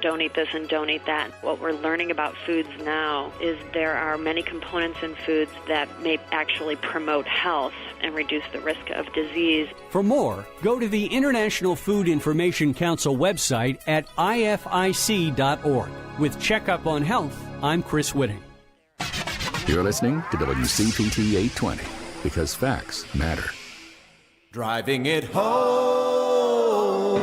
don't eat this and don't eat that. What we're learning about foods now is there are many components in foods that may actually promote health and reduce the risk of disease. For more, go to the International Food Information Council website at ific.org. With Checkup on Health, I'm Chris Whitting. You're listening to WCPT 820 because facts matter. Driving it home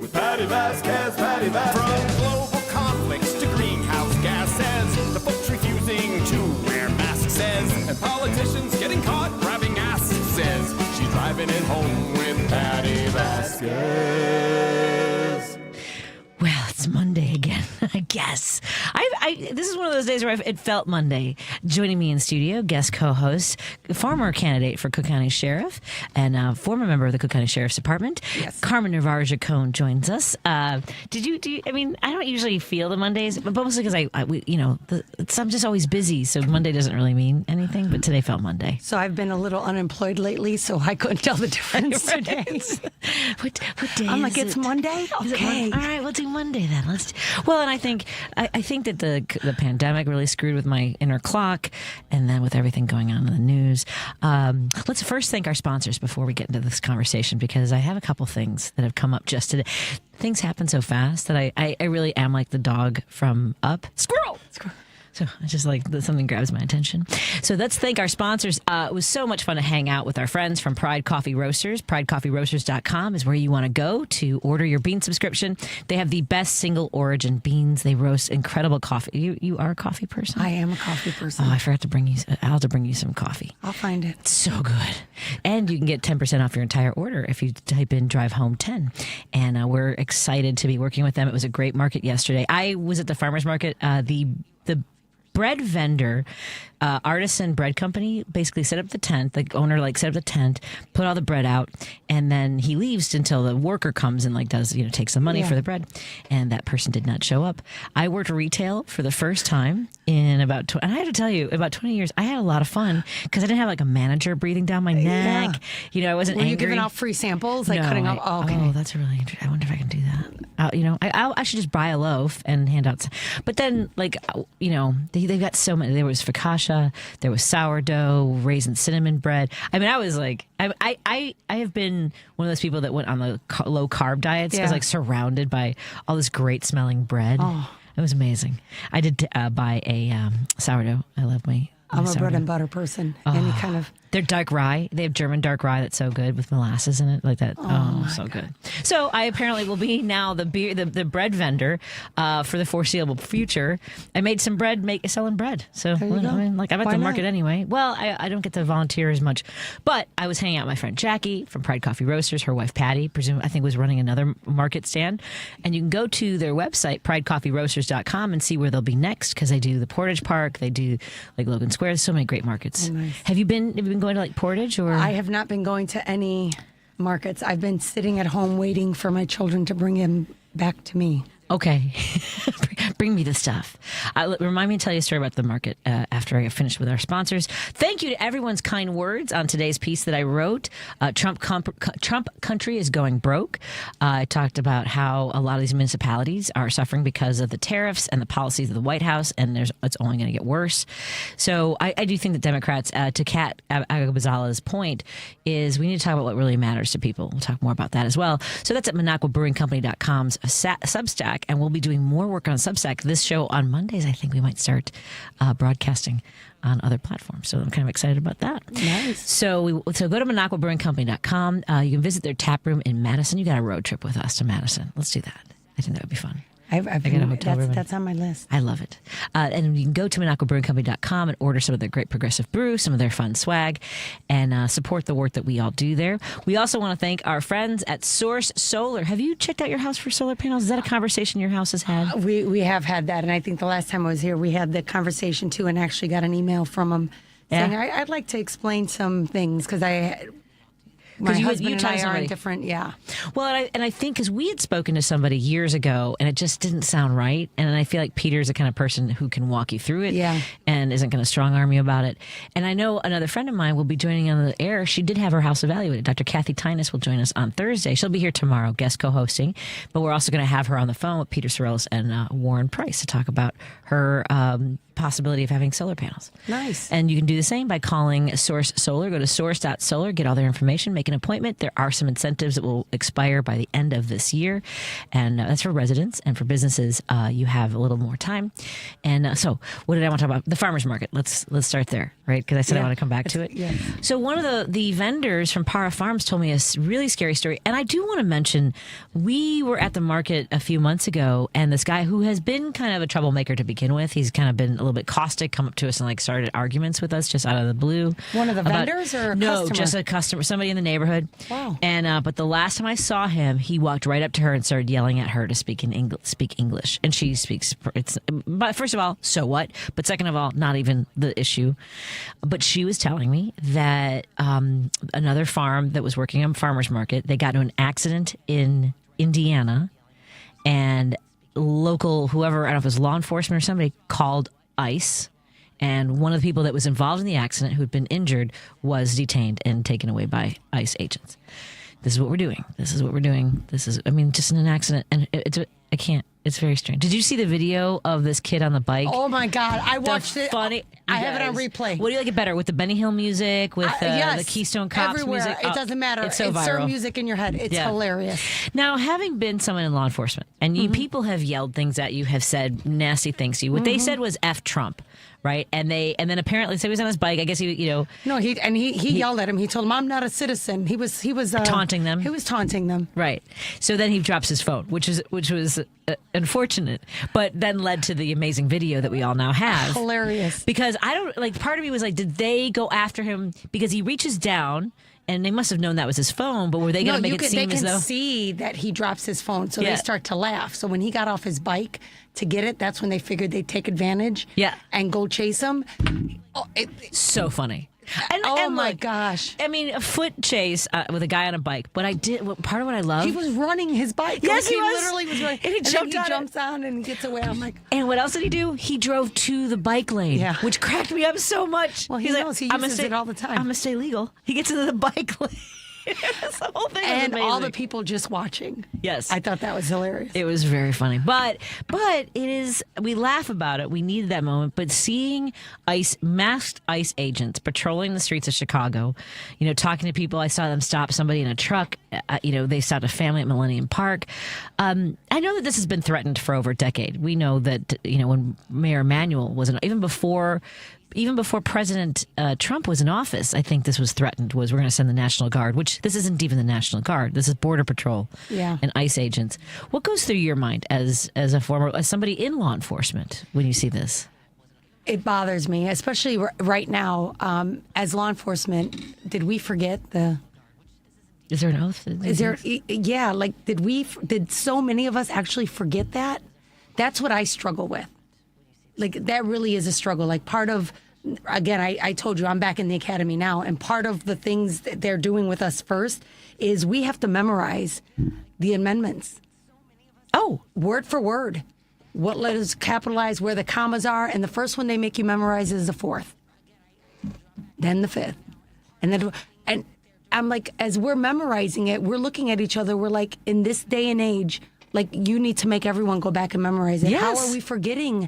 with Patti Vasquez, Patti Vasquez. From global conflicts to greenhouse gases, the folks refusing to wear masks says, and politicians getting caught grabbing asses says, she's driving it home with Patti Vasquez. Well, it's Monday again, I guess. This is one of those days where it felt Monday. Joining me in studio, guest co-host, former candidate for Cook County Sheriff, and former member of the Cook County Sheriff's Department. Yes. Carmen Navarre Gercone joins us. I don't usually feel the Mondays, but mostly because I'm just always busy, so Monday doesn't really mean anything. But today felt Monday. So I've been a little unemployed lately, so I couldn't tell the difference today. What day? I'm like, it's Monday. Okay, all right, we'll do Monday then. And I think that the pandemic really screwed with my inner clock, and then with everything going on in the news. Let's first thank our sponsors before we get into this conversation, because I have a couple things that have come up just today. Things happen so fast that I really am like the dog from Up. Squirrel! So I just like something grabs my attention. So let's thank our sponsors. It was so much fun to hang out with our friends from Pride Coffee Roasters. PrideCoffeeRoasters.com is where you want to go to order your bean subscription. They have the best single origin beans. They roast incredible coffee. You are a coffee person? I am a coffee person. Oh, I forgot to bring you. I'll have to bring you some coffee. I'll find it. It's so good. And you can get 10% off your entire order if you type in Drive Home 10. And we're excited to be working with them. It was a great market yesterday. I was at the farmer's market. The bread vendor, artisan bread company, basically set up the tent. The owner set up the tent, put all the bread out, and then he leaves until the worker comes and takes some money for the bread. And that person did not show up. I worked retail for the first time in about, and I have to tell you, about 20 years, I had a lot of fun because I didn't have a manager breathing down my neck. I wasn't angry. Were you giving out free samples, no, cutting off? Oh, okay. Oh, that's really interesting. I wonder if I can do that. I should just buy a loaf and hand out. But then, they've got so many. There was focaccia, there was sourdough, raisin cinnamon bread. I mean, I was like, I have been one of those people that went on the low carb diets. I was surrounded by all this great smelling bread. Oh. It was amazing. I did buy a sourdough. I love my I'm a sourdough. bread and butter person. Any kind of. They're dark rye. They have German dark rye that's so good with molasses in it, like that. Oh so good. So I apparently will be now the bread vendor for the foreseeable future. I made some bread, selling bread. So I'm at the market anyway. Well, I don't get to volunteer as much, but I was hanging out with my friend Jackie from Pride Coffee Roasters. Her wife Patty, I think, was running another market stand, and you can go to their website pridecoffeeroasters.com and see where they'll be next, because they do the Portage Park, they do Logan Square. There's so many great markets. Oh, nice. Have you been going to Portage? Or I have not been going to any markets. I've been sitting at home waiting for my children to bring him back to me. Okay. Bring me the stuff. Remind me to tell you a story about the market after I get finished with our sponsors. Thank you to everyone's kind words on today's piece that I wrote. Trump country is going broke. I talked about how a lot of these municipalities are suffering because of the tariffs and the policies of the White House, and it's only going to get worse. So I do think that Democrats, to Kat Agabazala's point, is we need to talk about what really matters to people. We'll talk more about that as well. So that's at MinocquaBrewingCompany.com's Substack. And we'll be doing more work on Substack. This show on Mondays, I think we might start broadcasting on other platforms. So I'm kind of excited about that. Nice. So go to MinocquaBrewingCompany.com. You can visit their tap room in Madison. You got a road trip with us to Madison. Let's do that. I think that would be fun. I got a hotel room. That's on my list. I love it. And you can go to MinocquaBrewingCompany.com and order some of their great progressive brew, some of their fun swag, and support the work that we all do there. We also want to thank our friends at Source Solar. Have you checked out your house for solar panels? Is that a conversation your house has had? We have had that, and I think the last time I was here, we had the conversation too, and actually got an email from them saying, I'd like to explain some things, because My you husband and tell I are somebody. on different, yeah. Well, and I think because we had spoken to somebody years ago and it just didn't sound right. And I feel like Peter's the kind of person who can walk you through it and isn't going to strong arm you about it. And I know another friend of mine will be joining on the air. She did have her house evaluated. Dr. Kathy Tynes will join us on Thursday. She'll be here tomorrow, guest co-hosting. But we're also going to have her on the phone with Peter Sorrells and Warren Price to talk about her possibility of having solar panels. Nice. And you can do the same by calling Source Solar. Go to source.solar, get all their information, make an appointment. There are some incentives that will expire by the end of this year. And that's for residents, and for businesses, you have a little more time. And so what did I want to talk about? The farmers market. Let's start there, right? Because I said I want to come back to it. Yeah. So one of the vendors from Para Farms told me a really scary story. And I do want to mention, we were at the market a few months ago, and this guy who has been kind of a troublemaker to begin with, he's kind of been a little bit caustic, come up to us and like started arguments with us just out of the blue. One of the vendors or a no, customer? just a customer, somebody in the neighborhood. Wow. And but the last time I saw him, he walked right up to her and started yelling at her to speak English, and she speaks. But first of all, so what? But second of all, not even the issue. But she was telling me that another farm that was working on farmers market, they got into an accident in Indiana, and local whoever, I don't know if it was law enforcement or somebody, called ICE, and one of the people that was involved in the accident who had been injured was detained and taken away by ICE agents. This is what we're doing. This is what we're doing. This is, I mean, just in an accident, and I can't. It's very strange. Did you see the video of this kid on the bike? Oh my God, I watched it. Funny. I have it on replay. What do you like it better, with the Benny Hill music, with the Keystone Cops everywhere. music? It doesn't matter. It's so Insert viral. music in your head. It's hilarious. Now, having been someone in law enforcement, and you people have yelled things at you, have said nasty things to you. What they said was F Trump, right? And then apparently, so he was on his bike. I guess he No, he yelled at him. He told him, "I'm not a citizen." He was taunting them. He was taunting them. Right. So then he drops his phone, which was unfortunate, but then led to the amazing video that we all now have. Hilarious. Because I don't, like, part of me was like, did they go after him because he reaches down? And they must have known that was his phone, but were they going to make it seem as though... They can see that he drops his phone, so they start to laugh. So when he got off his bike to get it, that's when they figured they'd take advantage and go chase him. So funny. And my look, gosh. I mean, a foot chase with a guy on a bike. But part of what I love... He was running his bike. Yes, he was. Literally was running. And he jumps on and gets away. I'm like... And what else did he do? He drove to the bike lane, which cracked me up so much. Well, he knows. He uses it all the time. I'm going to stay legal. He gets into the bike lane. That's the whole thing. And all the people just watching. Yes. I thought that was hilarious. It was very funny. But it is, we laugh about it. We needed that moment. But seeing masked ICE agents patrolling the streets of Chicago, talking to people, I saw them stop somebody in a truck. They stopped a family at Millennium Park. I know that this has been threatened for over a decade. We know that, when Mayor Emanuel was even before President Trump was in office, I think this was threatened, was we're going to send the National Guard, which this isn't even the National Guard. This is Border Patrol and ICE agents. What goes through your mind as somebody in law enforcement when you see this? It bothers me, especially right now. As law enforcement, did we forget the... Is there an oath? Did so many of us actually forget that? That's what I struggle with. Like, that really is a struggle. Like, part of, again, I told you, I'm back in the academy now, and part of the things that they're doing with us first is we have to memorize the amendments. Oh, word for word. What letters capitalized, where the commas are, and the first one they make you memorize is the fourth. Then the fifth. And I'm like, as we're memorizing it, we're looking at each other, we're like, in this day and age, like, you need to make everyone go back and memorize it. Yes. How are we forgetting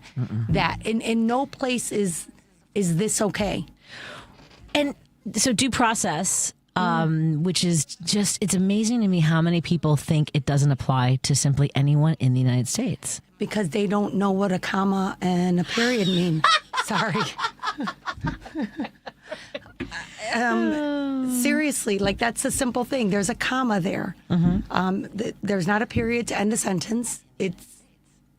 that? In no place is this okay. And so due process, which is just, it's amazing to me how many people think it doesn't apply to simply anyone in the United States. Because they don't know what a comma and a period mean. Sorry. Seriously, like, that's a simple thing. There's a comma there. There's not a period to end a sentence.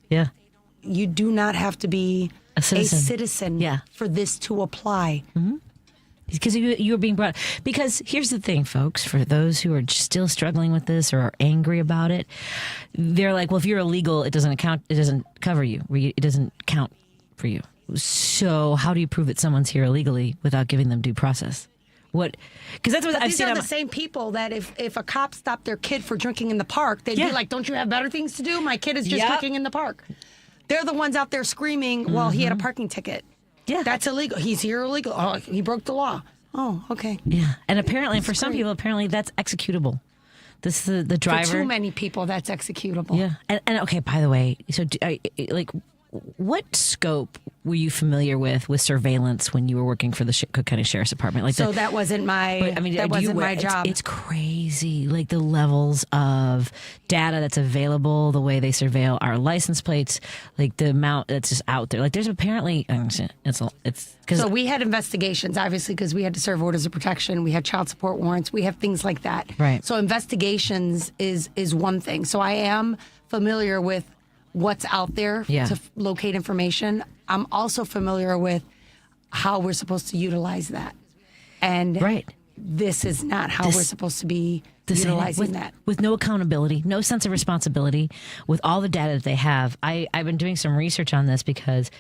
You do not have to be a citizen for this to apply. Because you are being brought. Because here's the thing, folks, for those who are still struggling with this or are angry about it, they're like, well, if you're illegal, it doesn't count. It doesn't cover you. It doesn't count for you. So how do you prove that someone's here illegally without giving them due process? What? Because that's what But I've these seen. are the same people that if a cop stopped their kid for drinking in the park, they'd be like, "Don't you have better things to do? My kid is just drinking in the park." They're the ones out there screaming, "Well, he had a parking ticket. Yeah, that's illegal. He's here illegal. Oh, he broke the law. Oh, okay." Yeah, and apparently, for some people, that's executable. This is the driver. For too many people, that's executable. Yeah, and okay. By the way, so what scope were you familiar with surveillance when you were working for the Cook County Sheriff's Department? Like, so that wasn't my. That wasn't my job. It's crazy, like the levels of data that's available, the way they surveil our license plates, like the amount that's just out there. Like, there's apparently it's because so we had investigations, obviously, because we had to serve orders of protection. We had child support warrants. We have things like that. Right. So investigations is one thing. So I am familiar with what's out there to locate information. I'm also familiar with how we're supposed to utilize that. And this is not how we're supposed to be utilizing that. With no accountability, no sense of responsibility, with all the data that they have. I've been doing some research on this because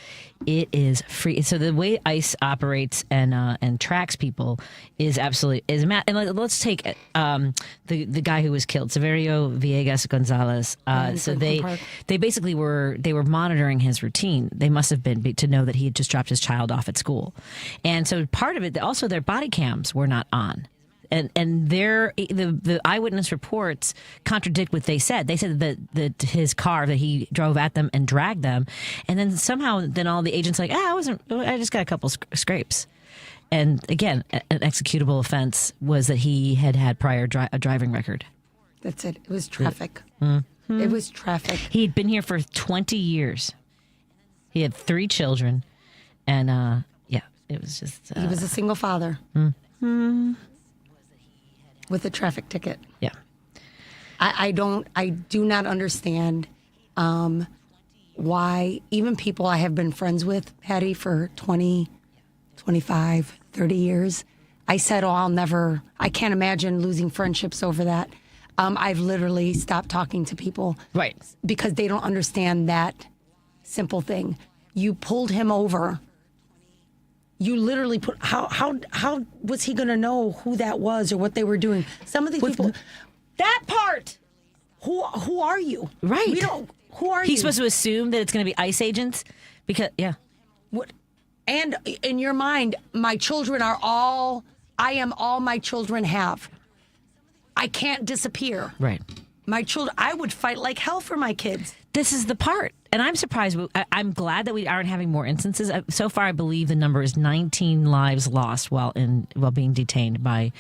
it is free. So the way ICE operates and tracks people is absolutely mad. And let's take the guy who was killed, Severio Villegas Gonzalez. So they basically were monitoring his routine. They must have been to know that he had just dropped his child off at school, and so part of it also their body cams were not on. And the eyewitness reports contradict what they said. They said that his car, that he drove at them and dragged them, and then somehow all the agents I just got a couple scrapes. And again, an executable offense was that he had prior a driving record. That's it. It was traffic. It was traffic. He'd been here for 20 years. He had 3 children, and it was just. He was a single father. With a traffic ticket. Yeah. I do not understand why even people I have been friends with, Patty, for 20, 25, 30 years, I said, I can't imagine losing friendships over that. I've literally stopped talking to people. Right. Because they don't understand that simple thing. You pulled him over. You literally put how was he going to know who that was or what they were doing? Some of these people, that part. Who are you? Right. We don't. Who are you? He's supposed to assume that it's going to be ICE agents because What? And in your mind, my children are all. I am all my children have. I can't disappear. Right. My children. I would fight like hell for my kids. This is the part. And I'm surprised. I'm glad that we aren't having more instances. So far, I believe the number is 19 lives lost while being detained by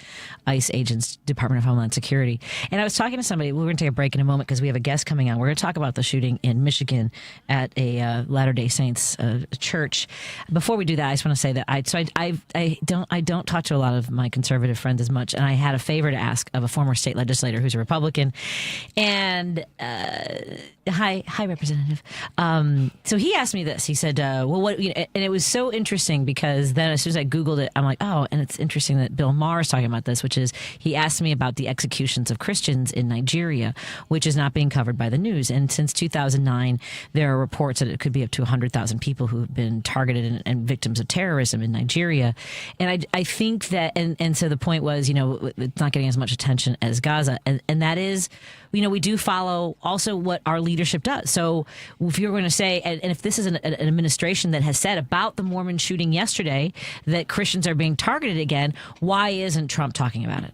ICE agents, Department of Homeland Security. And I was talking to somebody. We're going to take a break in a moment because we have a guest coming on. We're going to talk about the shooting in Michigan at a Latter-day Saints church. Before we do that, I just want to say that I don't talk to a lot of my conservative friends as much. And I had a favor to ask of a former state legislator who's a Republican. And hi, Representative. So he asked me this. He said, well, what, and it was so interesting because then as soon as I Googled it, I'm like, oh, and it's interesting that Bill Maher is talking about this, which is he asked me about the executions of Christians in Nigeria, which is not being covered by the news. And since 2009, there are reports that it could be up to 100,000 people who have been targeted and victims of terrorism in Nigeria. And I think that, and so the point was, it's not getting as much attention as Gaza. And that is, we do follow also what our leadership does. So if you're going to say, and if this is an administration that has said about the Mormon shooting yesterday that Christians are being targeted again, why isn't Trump talking about it?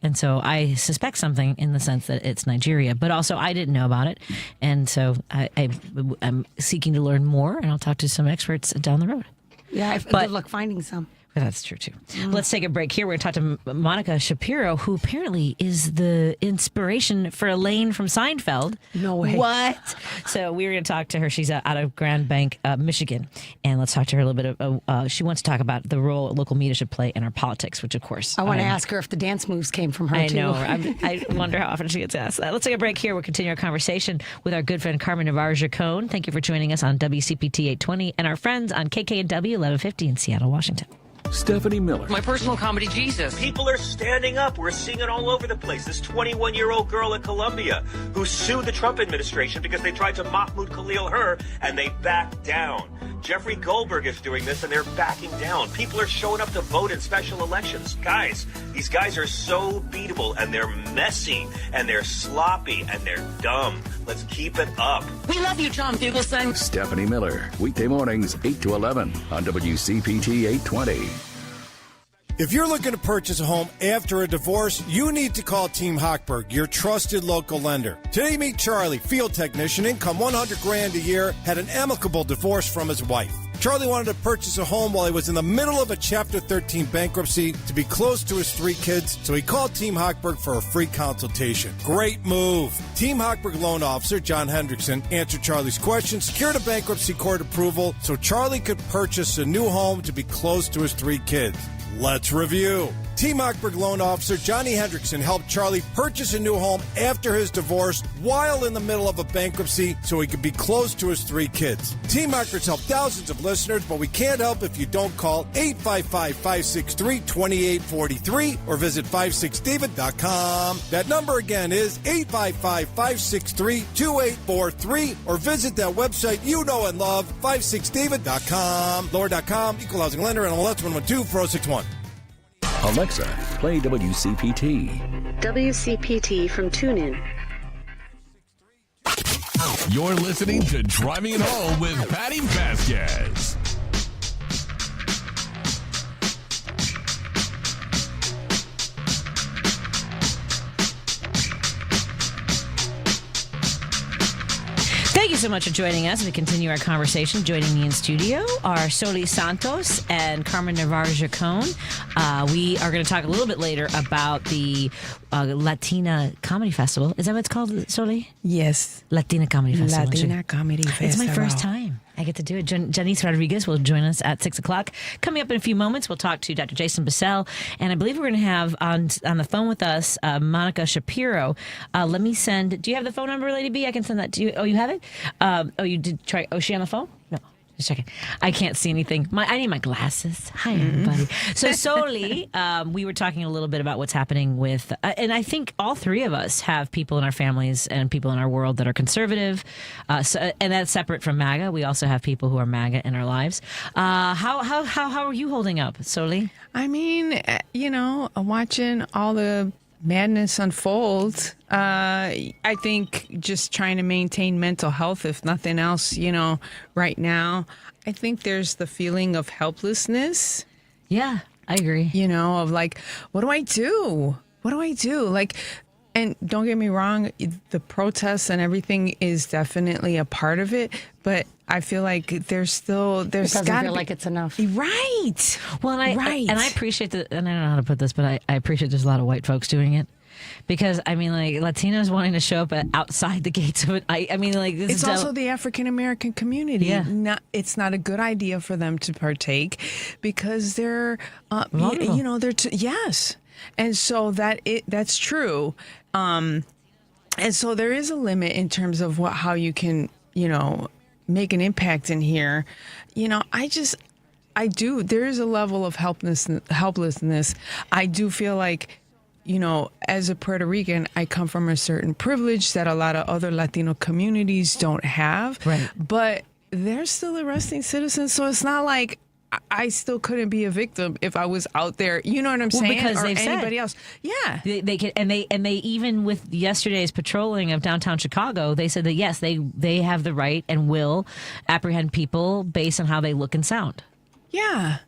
And so I suspect something in the sense that it's Nigeria, but also I didn't know about it. And so I'm seeking to learn more, and I'll talk to some experts down the road. Yeah, good luck finding some. That's true, too. Let's take a break here. We're going to talk to Monica Shapiro, who apparently is the inspiration for Elaine from Seinfeld. No way. What? So we're going to talk to her. She's out of Grand Blanc, Michigan. And let's talk to her a little bit of, she wants to talk about the role local media should play in our politics, which, of course. I want to ask her if the dance moves came from her, too. I know. I wonder how often she gets asked that. Let's take a break here. We'll continue our conversation with our good friend Carmen Navarre Gercone. Thank you for joining us on WCPT 820 and our friends on KKNW 1150 in Seattle, Washington. Stephanie Miller. My personal comedy Jesus. People are standing up. We're seeing it all over the place. This 21-year-old girl in Colombia who sued the Trump administration because they tried to Mahmoud Khalil her and they backed down. Jeffrey Goldberg is doing this, and they're backing down. People are showing up to vote in special elections. Guys, these guys are so beatable, and they're messy, and they're sloppy, and they're dumb. Let's keep it up. We love you, Tom Fugelsang. Stephanie Miller, weekday mornings, 8 to 11 on WCPT 820. If you're looking to purchase a home after a divorce, you need to call Team Hochberg, your trusted local lender. Today, meet Charlie, field technician, income $100,000 a year, had an amicable divorce from his wife. Charlie wanted to purchase a home while he was in the middle of a Chapter 13 bankruptcy to be close to his 3 kids, so he called Team Hochberg for a free consultation. Great move. Team Hochberg loan officer John Hendrickson answered Charlie's questions, secured a bankruptcy court approval so Charlie could purchase a new home to be close to his 3 kids. Let's review. Team Hochberg loan officer Johnny Hendrickson helped Charlie purchase a new home after his divorce while in the middle of a bankruptcy so he could be close to his 3 kids. Team Hochberg's helped thousands of listeners, but we can't help if you don't call 855-563-2843 or visit 56david.com. That number again is 855-563-2843 or visit that website you know and love, 56david.com. Lower.com, equal housing lender, and MLS 112-4061. Alexa, play WCPT. WCPT from TuneIn. You're listening to Driving It Home with Patti Vasquez. Thank you so much for joining us. We continue our conversation. Joining me in studio are Soli Santos and Carmen Navarre Gercone. We are going to talk a little bit later about the Latina Comedy Festival. Is that what it's called, Soli? Yes. Latina Comedy Festival. Latina Comedy Festival. It's my first time. I get to do it. Janice Rodriguez will join us at 6 o'clock. Coming up in a few moments, we'll talk to Dr. Jason Bussell. And I believe we're going to have on the phone with us Monica Shapiro. Let me send. Do you have the phone number, Lady B? I can send that to you. Oh, you have it? You did try. Oh, is she on the phone? No. Just checking. I can't see anything. I need my glasses. Hi, everybody. So, Soli, we were talking a little bit about what's happening with, and I think all 3 of us have people in our families and people in our world that are conservative, and that's separate from MAGA. We also have people who are MAGA in our lives. How are you holding up, Soli? I mean, watching all the madness unfolds. I think just trying to maintain mental health, if nothing else, right now. I think there's the feeling of helplessness. Yeah, I agree. Of like, what do I do? What do I do? Like, and don't get me wrong, the protests and everything is definitely a part of it, but I feel like there's it doesn't feel like it's enough. Right. Well, and I appreciate and I don't know how to put this, but I appreciate there's a lot of white folks doing it. Because, I mean, like, Latinos wanting to show up outside the gates of it. I mean, like, this it's is also the African-American community. Yeah. It's not a good idea for them to partake because they're, yes. And so that's true. And so there is a limit in terms of how you can, make an impact in here. There is a level of helplessness. I do feel like, as a Puerto Rican, I come from a certain privilege that a lot of other Latino communities don't have. Right. But they're still arresting citizens, so it's not like I still couldn't be a victim if I was out there. You know what I'm saying? Because or they've anybody said, else. Yeah. They can, and they even with yesterday's patrolling of downtown Chicago, they said that yes, they have the right and will apprehend people based on how they look and sound. Yeah.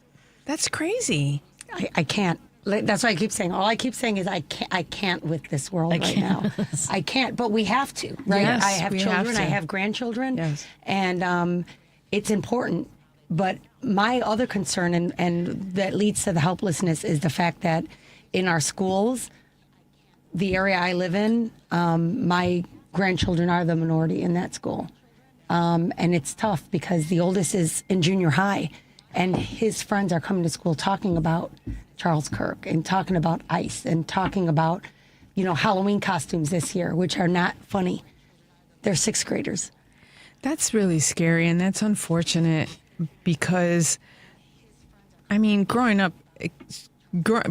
That's crazy. I can't. That's what I keep saying. All I keep saying is I can't with this world right now. I can't, but we have to, right? Yes, I have children, I have grandchildren, yes. And it's important. But my other concern, and that leads to the helplessness, is the fact that in our schools, the area I live in, my grandchildren are the minority in that school. And it's tough because the oldest is in junior high, and his friends are coming to school talking about Charles Kirk and talking about ICE and talking about, Halloween costumes this year, which are not funny. They're 6th graders. That's really scary, and that's unfortunate because, I mean, growing up,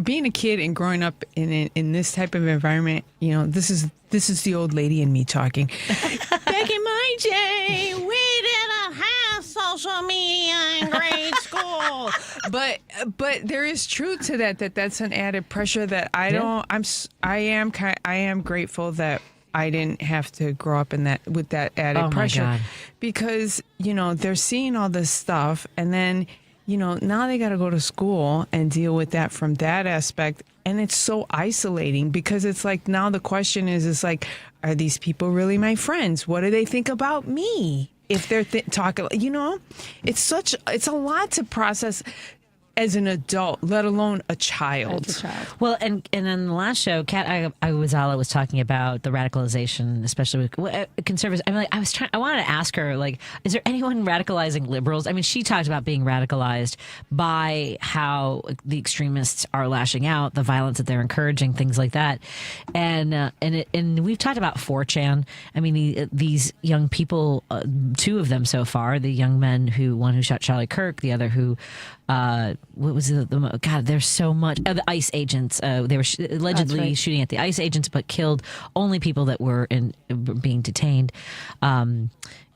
being a kid and growing up in this type of environment, this is the old lady in me talking. Back in my day, we didn't have social media. But there is truth to that's an added pressure that I am grateful that I didn't have to grow up with that added pressure. God. Because, they're seeing all this stuff and then, now they got to go to school and deal with that from that aspect. And it's so isolating because it's like now the question is like, are these people really my friends? What do they think about me? If they're talking, it's a lot to process as an adult, let alone a child. Well, and in the last show, Kat Iwazala was talking about the radicalization, especially with conservatives. I mean, I wanted to ask her, like, is there anyone radicalizing liberals? I mean, she talked about being radicalized by how the extremists are lashing out, the violence that they're encouraging, things like that. And we've talked about 4chan. I mean, these young people, 2 of them so far, the young men one who shot Charlie Kirk, the other who. What was God, there's so much. The ICE agents. They were allegedly shooting at the ICE agents, but killed only people that were being detained.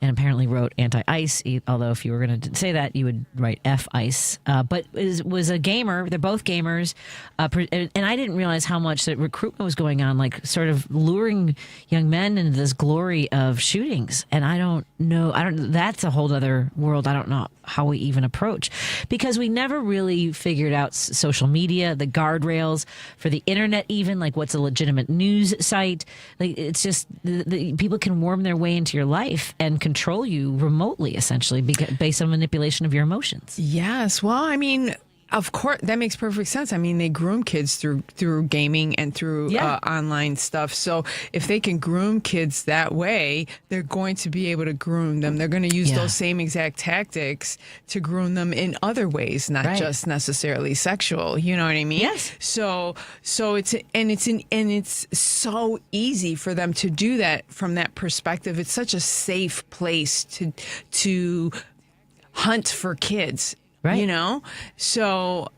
And apparently wrote anti-ICE, although if you were going to say that, you would write F-ICE. But was a gamer. They're both gamers. And I didn't realize how much that recruitment was going on, like sort of luring young men into this glory of shootings. And I don't know. That's a whole other world. I don't know how we even approach. Because we never really figured out social media, the guardrails for the internet even, like what's a legitimate news site. Like it's just, people can worm their way into your life and control you remotely, essentially, based on manipulation of your emotions. Yes. Well, I mean, of course, that makes perfect sense. I mean, they groom kids through gaming and through online stuff. So if they can groom kids that way, they're going to be able to groom them. They're going to use those same exact tactics to groom them in other ways, not just necessarily sexual. You know what I mean? Yes. So it's so easy for them to do that from that perspective. It's such a safe place to hunt for kids. Right. So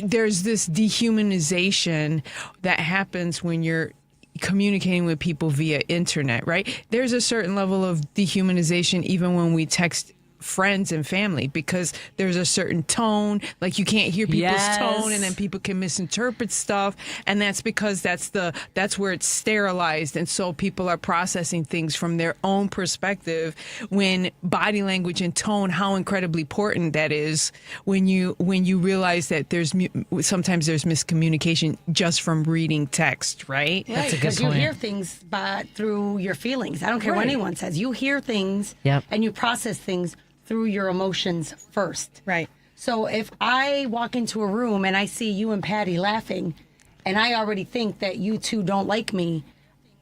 there's this dehumanization that happens when you're communicating with people via internet, right? There's a certain level of dehumanization even when we text friends and family, because there's a certain tone, like you can't hear people's tone, and then people can misinterpret stuff, and that's because that's where it's sterilized, and so people are processing things from their own perspective, when body language and tone, how incredibly important that is when you realize that sometimes there's miscommunication just from reading text, right? That's a good point. Because you hear things through your feelings. I don't care what anyone says. You hear things and you process things through your emotions first. Right. So if I walk into a room and I see you and Patty laughing, and I already think that you two don't like me,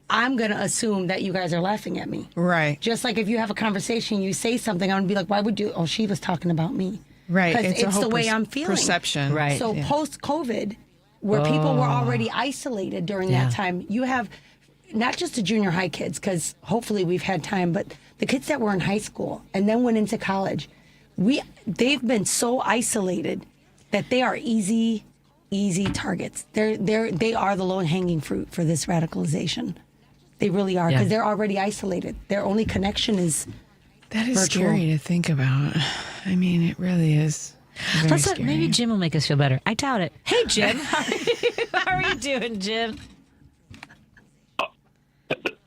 I'm going to assume that you guys are laughing at me. Right. Just like if you have a conversation, you say something, I'm going to be like, why would you? Oh, she was talking about me. Right. Because it's the way I'm feeling. Perception. Right. So post-COVID, where people were already isolated during that time, you have not just the junior high kids, because hopefully we've had time, but the kids that were in high school and then went into college, they've been so isolated that they are easy targets. They are the low-hanging fruit for this radicalization. They really are, because they're already isolated. Their only connection is that is virtual. Scary to think about. I mean, it really is. Maybe Jim will make us feel better. I doubt it. Hey, Jim. How are you doing, Jim?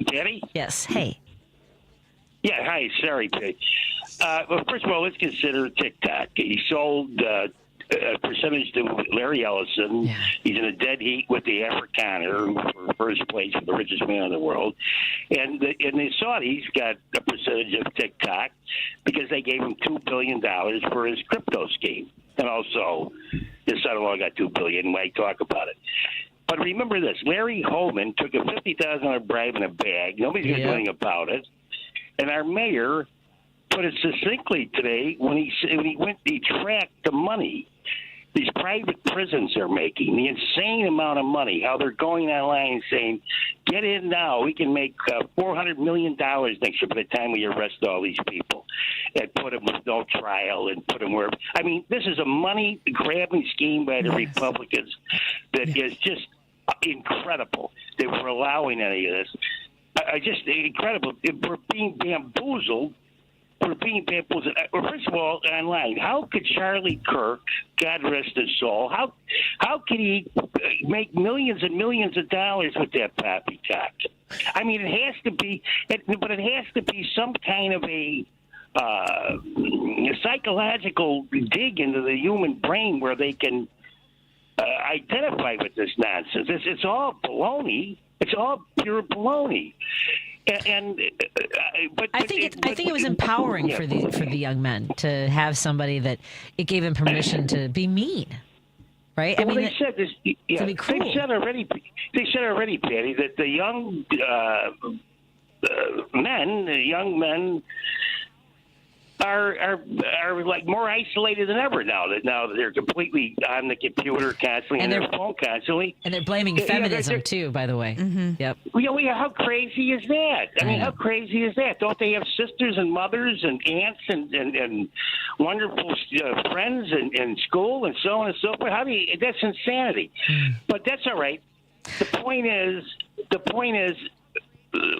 Patty? Yes. Hey. Yeah, hi. Sorry, Patty. Well, first of all, let's consider TikTok. He sold a percentage to Larry Ellison. Yeah. He's in a dead heat with the Afrikaner for first place for the richest man in the world. And the Saudis got a percentage of TikTok because they gave him $2 billion for his crypto scheme. And also, his son-in-law got $2 billion when I talk about it. But remember this, Larry Holman took a $50,000 bribe in a bag. Nobody's going to do anything about it. And our mayor put it succinctly today when he tracked the money these private prisons are making, the insane amount of money, how they're going online and saying, get in now, we can make $400 million next year by the time we arrest all these people and put them with no trial and put them where. I mean, this is a money-grabbing scheme by the Republicans that is just incredible that we're allowing any of this. Just incredible. We're being bamboozled we're being bamboozled. First of all, online, how could Charlie Kirk, God rest his soul, how could he make millions and millions of dollars with that poppycock? I mean, it has to be some kind of a psychological dig into the human brain where they can identify with this nonsense. It's all baloney. It's all pure baloney. But I think it was empowering for the young men to have somebody that it gave them permission to be mean, right? Well, they said this. Yeah, they said already, Patty, that the young young men are like more isolated than ever now that they're completely on the computer constantly and their phone constantly. And they're blaming feminism too, by the way. Mm-hmm. Yep. How crazy is that? I mean, how crazy is that? Don't they have sisters and mothers and aunts and wonderful friends in school and so on and so forth? That's insanity. But that's all right. The point is,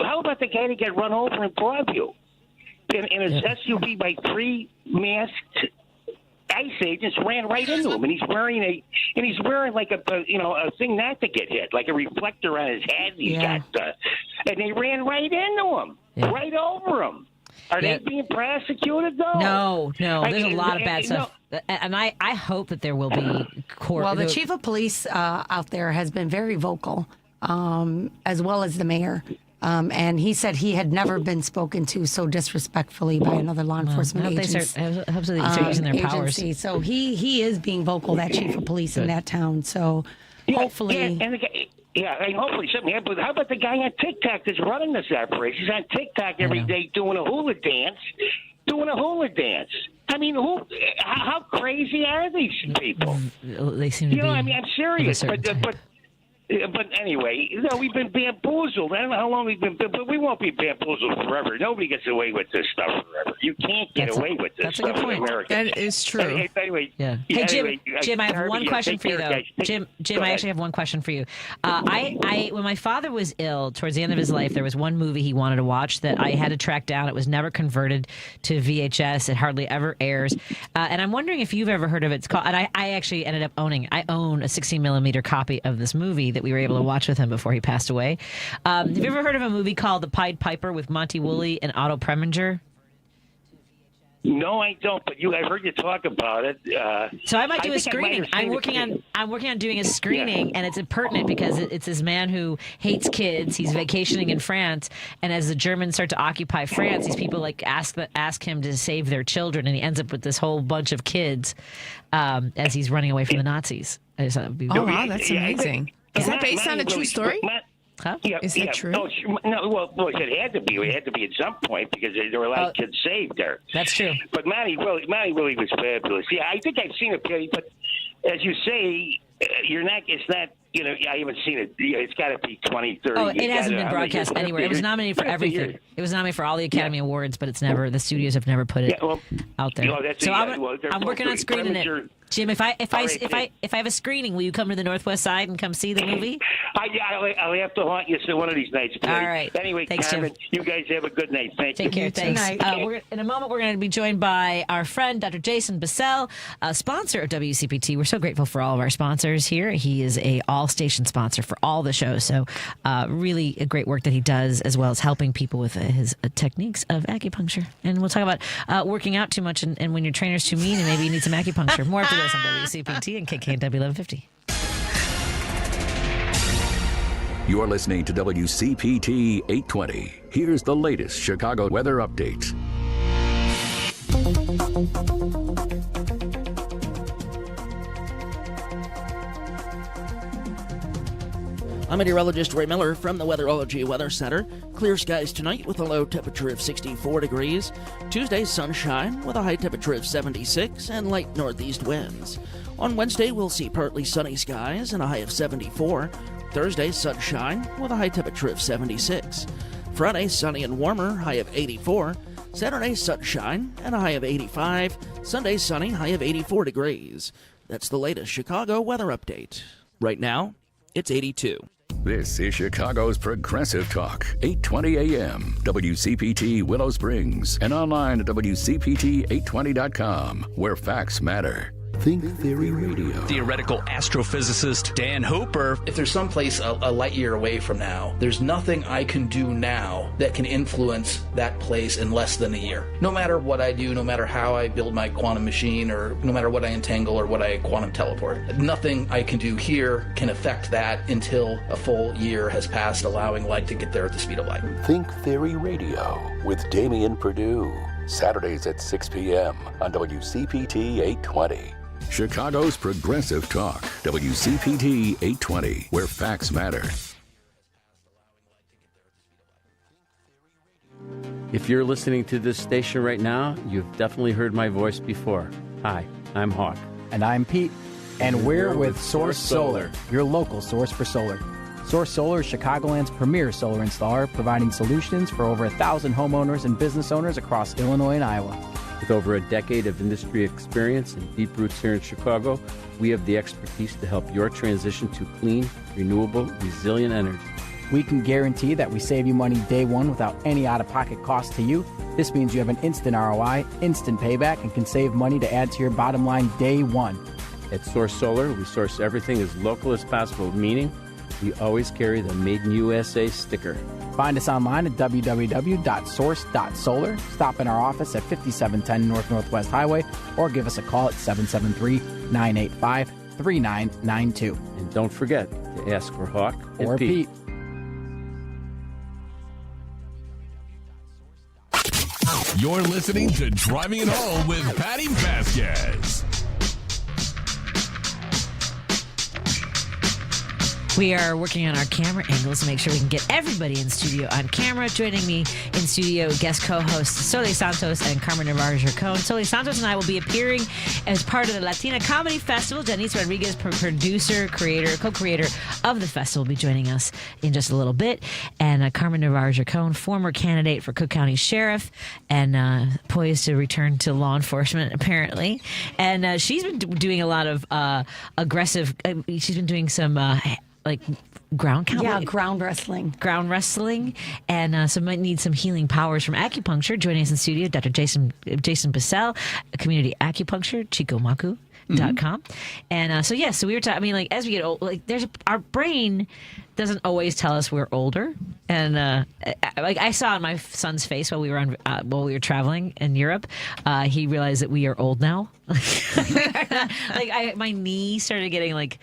how about the guy that got run over in Broadview? In his SUV by 3 masked ICE agents ran right into him, and he's wearing like a thing not to get hit, like a reflector on his head. And they ran right into him, right over him. Are they being prosecuted though? No. There's a lot of bad stuff, and I hope that there will be court. Well, the chief of police out there has been very vocal, as well as the mayor. And he said he had never been spoken to so disrespectfully by another law enforcement agency. I hope they start using their powers. So he is being vocal, that chief of police in that town. So hopefully... hopefully something happens. But how about the guy on TikTok that's running this operation? He's on TikTok every day doing a hula dance. I mean, how crazy are these people? They seem to be... I'm serious, but anyway, we've been bamboozled. I don't know how long we've been, but we won't be bamboozled forever. Nobody gets away with this stuff forever. You can't get away with this stuff in America. That is true. Anyway, Hey, Jim, I have one question for you, though. Jim, I actually have one question for you. When my father was ill, towards the end of his life, there was one movie he wanted to watch that I had to track down. It was never converted to VHS. It hardly ever airs. And I'm wondering if you've ever heard of it. It's called, and I actually ended up owning a 16mm copy of this movie that we were able to watch with him before he passed away. Have you ever heard of a movie called The Pied Piper with Monty Woolley and Otto Preminger? No, I don't. But I've heard you talk about it. So I might do a screening. I'm working on doing a screening, and it's pertinent because it's this man who hates kids. He's vacationing in France, and as the Germans start to occupy France, these people ask him to save their children, and he ends up with this whole bunch of kids as he's running away from the Nazis. I just thought it would be wow, that's amazing. Is that based on a true story? Huh? Is that true? No, it had to be. It had to be at some point because there were a lot of kids saved there. That's true. But Matty Willie was fabulous. Yeah, I think I've seen it, but as you say, it's not. I haven't seen it. It's got to be 20, 30. Oh, it hasn't been broadcast anywhere. It was nominated for everything. It was nominated for all the Academy Awards, but it's never. The studios have never put it out there. So I'm working on screening it. Jim, if I have a screening, will you come to the Northwest Side and come see the movie? I'll have to haunt you one of these nights. Please. All right. Anyway, thanks, Carmen, Jim. you guys have a good night. Thank you. Take care. Thanks. In a moment, we're going to be joined by our friend, Dr. Jason Bussell, a sponsor of WCPT. We're so grateful for all of our sponsors here. He is a all-station sponsor for all the shows. So really a great work that he does, as well as helping people with his techniques of acupuncture. And we'll talk about working out too much and when your trainer's too mean and maybe you need some acupuncture. More after this on WCPT and KKNW 1150. You're listening to WCPT 820. Here's the latest Chicago weather update. I'm meteorologist Ray Miller from the Weatherology Weather Center. Clear skies tonight with a low temperature of 64 degrees. Tuesday, sunshine with a high temperature of 76 and light northeast winds. On Wednesday, we'll see partly sunny skies and a high of 74. Thursday, sunshine with a high temperature of 76. Friday, sunny and warmer, high of 84. Saturday, sunshine and a high of 85. Sunday, sunny, high of 84 degrees. That's the latest Chicago weather update. Right now, it's 82. This is Chicago's Progressive Talk, 820 AM, WCPT Willow Springs, and online at WCPT820.com, where facts matter. Think Theory Radio. Theoretical astrophysicist Dan Hooper. If there's someplace a light year away from now, there's nothing I can do now that can influence that place in less than a year. No matter what I do, no matter how I build my quantum machine, or no matter what I entangle or what I quantum teleport, nothing I can do here can affect that until a full year has passed, allowing light to get there at the speed of light. Think Theory Radio with Damian Perdue. Saturdays at 6 p.m. on WCPT 820. Chicago's Progressive Talk, WCPT 820, where facts matter. If you're listening to this station right now, you've definitely heard my voice before. Hi, I'm Hawk. And I'm Pete. And we're with Source Solar, your local source for solar. Source Solar is Chicagoland's premier solar installer, providing solutions for over 1,000 homeowners and business owners across Illinois and Iowa. With over a decade of industry experience and deep roots here in Chicago, we have the expertise to help your transition to clean, renewable, resilient energy. We can guarantee that we save you money day one without any out-of-pocket cost to you. This means you have an instant ROI, instant payback, and can save money to add to your bottom line day one. At Source Solar, we source everything as local as possible, meaning we always carry the Made in USA sticker. Find us online at www.source.solar. Stop in our office at 5710 North Northwest Highway or give us a call at 773-985-3992. And don't forget to ask for Hawk or Pete. You're listening to Driving It Home with Patti Vasquez. We are working on our camera angles to make sure we can get everybody in studio on camera. Joining me in studio, guest co-hosts Soli Santos and Carmen Navarre Gercone. Soli Santos and I will be appearing as part of the Latina Comedy Festival. Janice Rodriguez, producer, creator, co-creator of the festival, will be joining us in just a little bit. And Carmen Navarre Gercone, former candidate for Cook County Sheriff and poised to return to law enforcement, apparently. And she's been doing a lot of aggressive, she's been doing some like ground count? Yeah, ground wrestling. Ground wrestling. And so might need some healing powers from acupuncture. Joining us in studio, Dr. Jason Bussell, community acupuncture, chikomaku.com. And so we were talking, I mean, like, as we get old, like, our brain doesn't always tell us we're older. And like I saw on my son's face while we were traveling in Europe, he realized that we are old now. My knee started getting it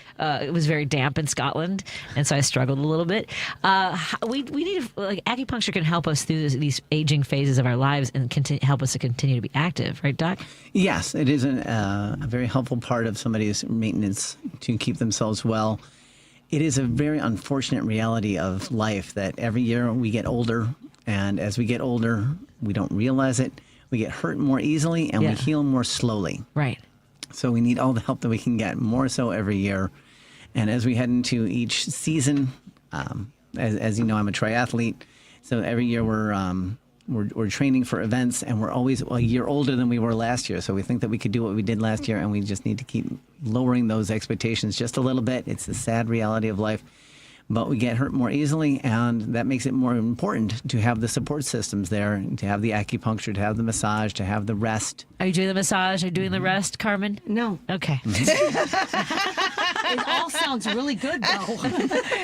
was very damp in Scotland, and so I struggled a little bit. We need acupuncture can help us through these aging phases of our lives and help us to continue to be active, right, Doc? Yes, it is a very helpful part of somebody's maintenance to keep themselves well. It is a very unfortunate reality of life that every year we get older, and as we get older, we don't realize it. We get hurt more easily, and we heal more slowly. Right. So we need all the help that we can get, more so every year. And as we head into each season, as you know, I'm a triathlete, so every year we're training for events, and we're always a year older than we were last year. So we think that we could do what we did last year, and we just need to keep lowering those expectations just a little bit. It's the sad reality of life. But we get hurt more easily, and that makes it more important to have the support systems there, to have the acupuncture, to have the massage, to have the rest. Are you doing the massage? Are you doing the rest, Carmen? No. Okay. It all sounds really good, though.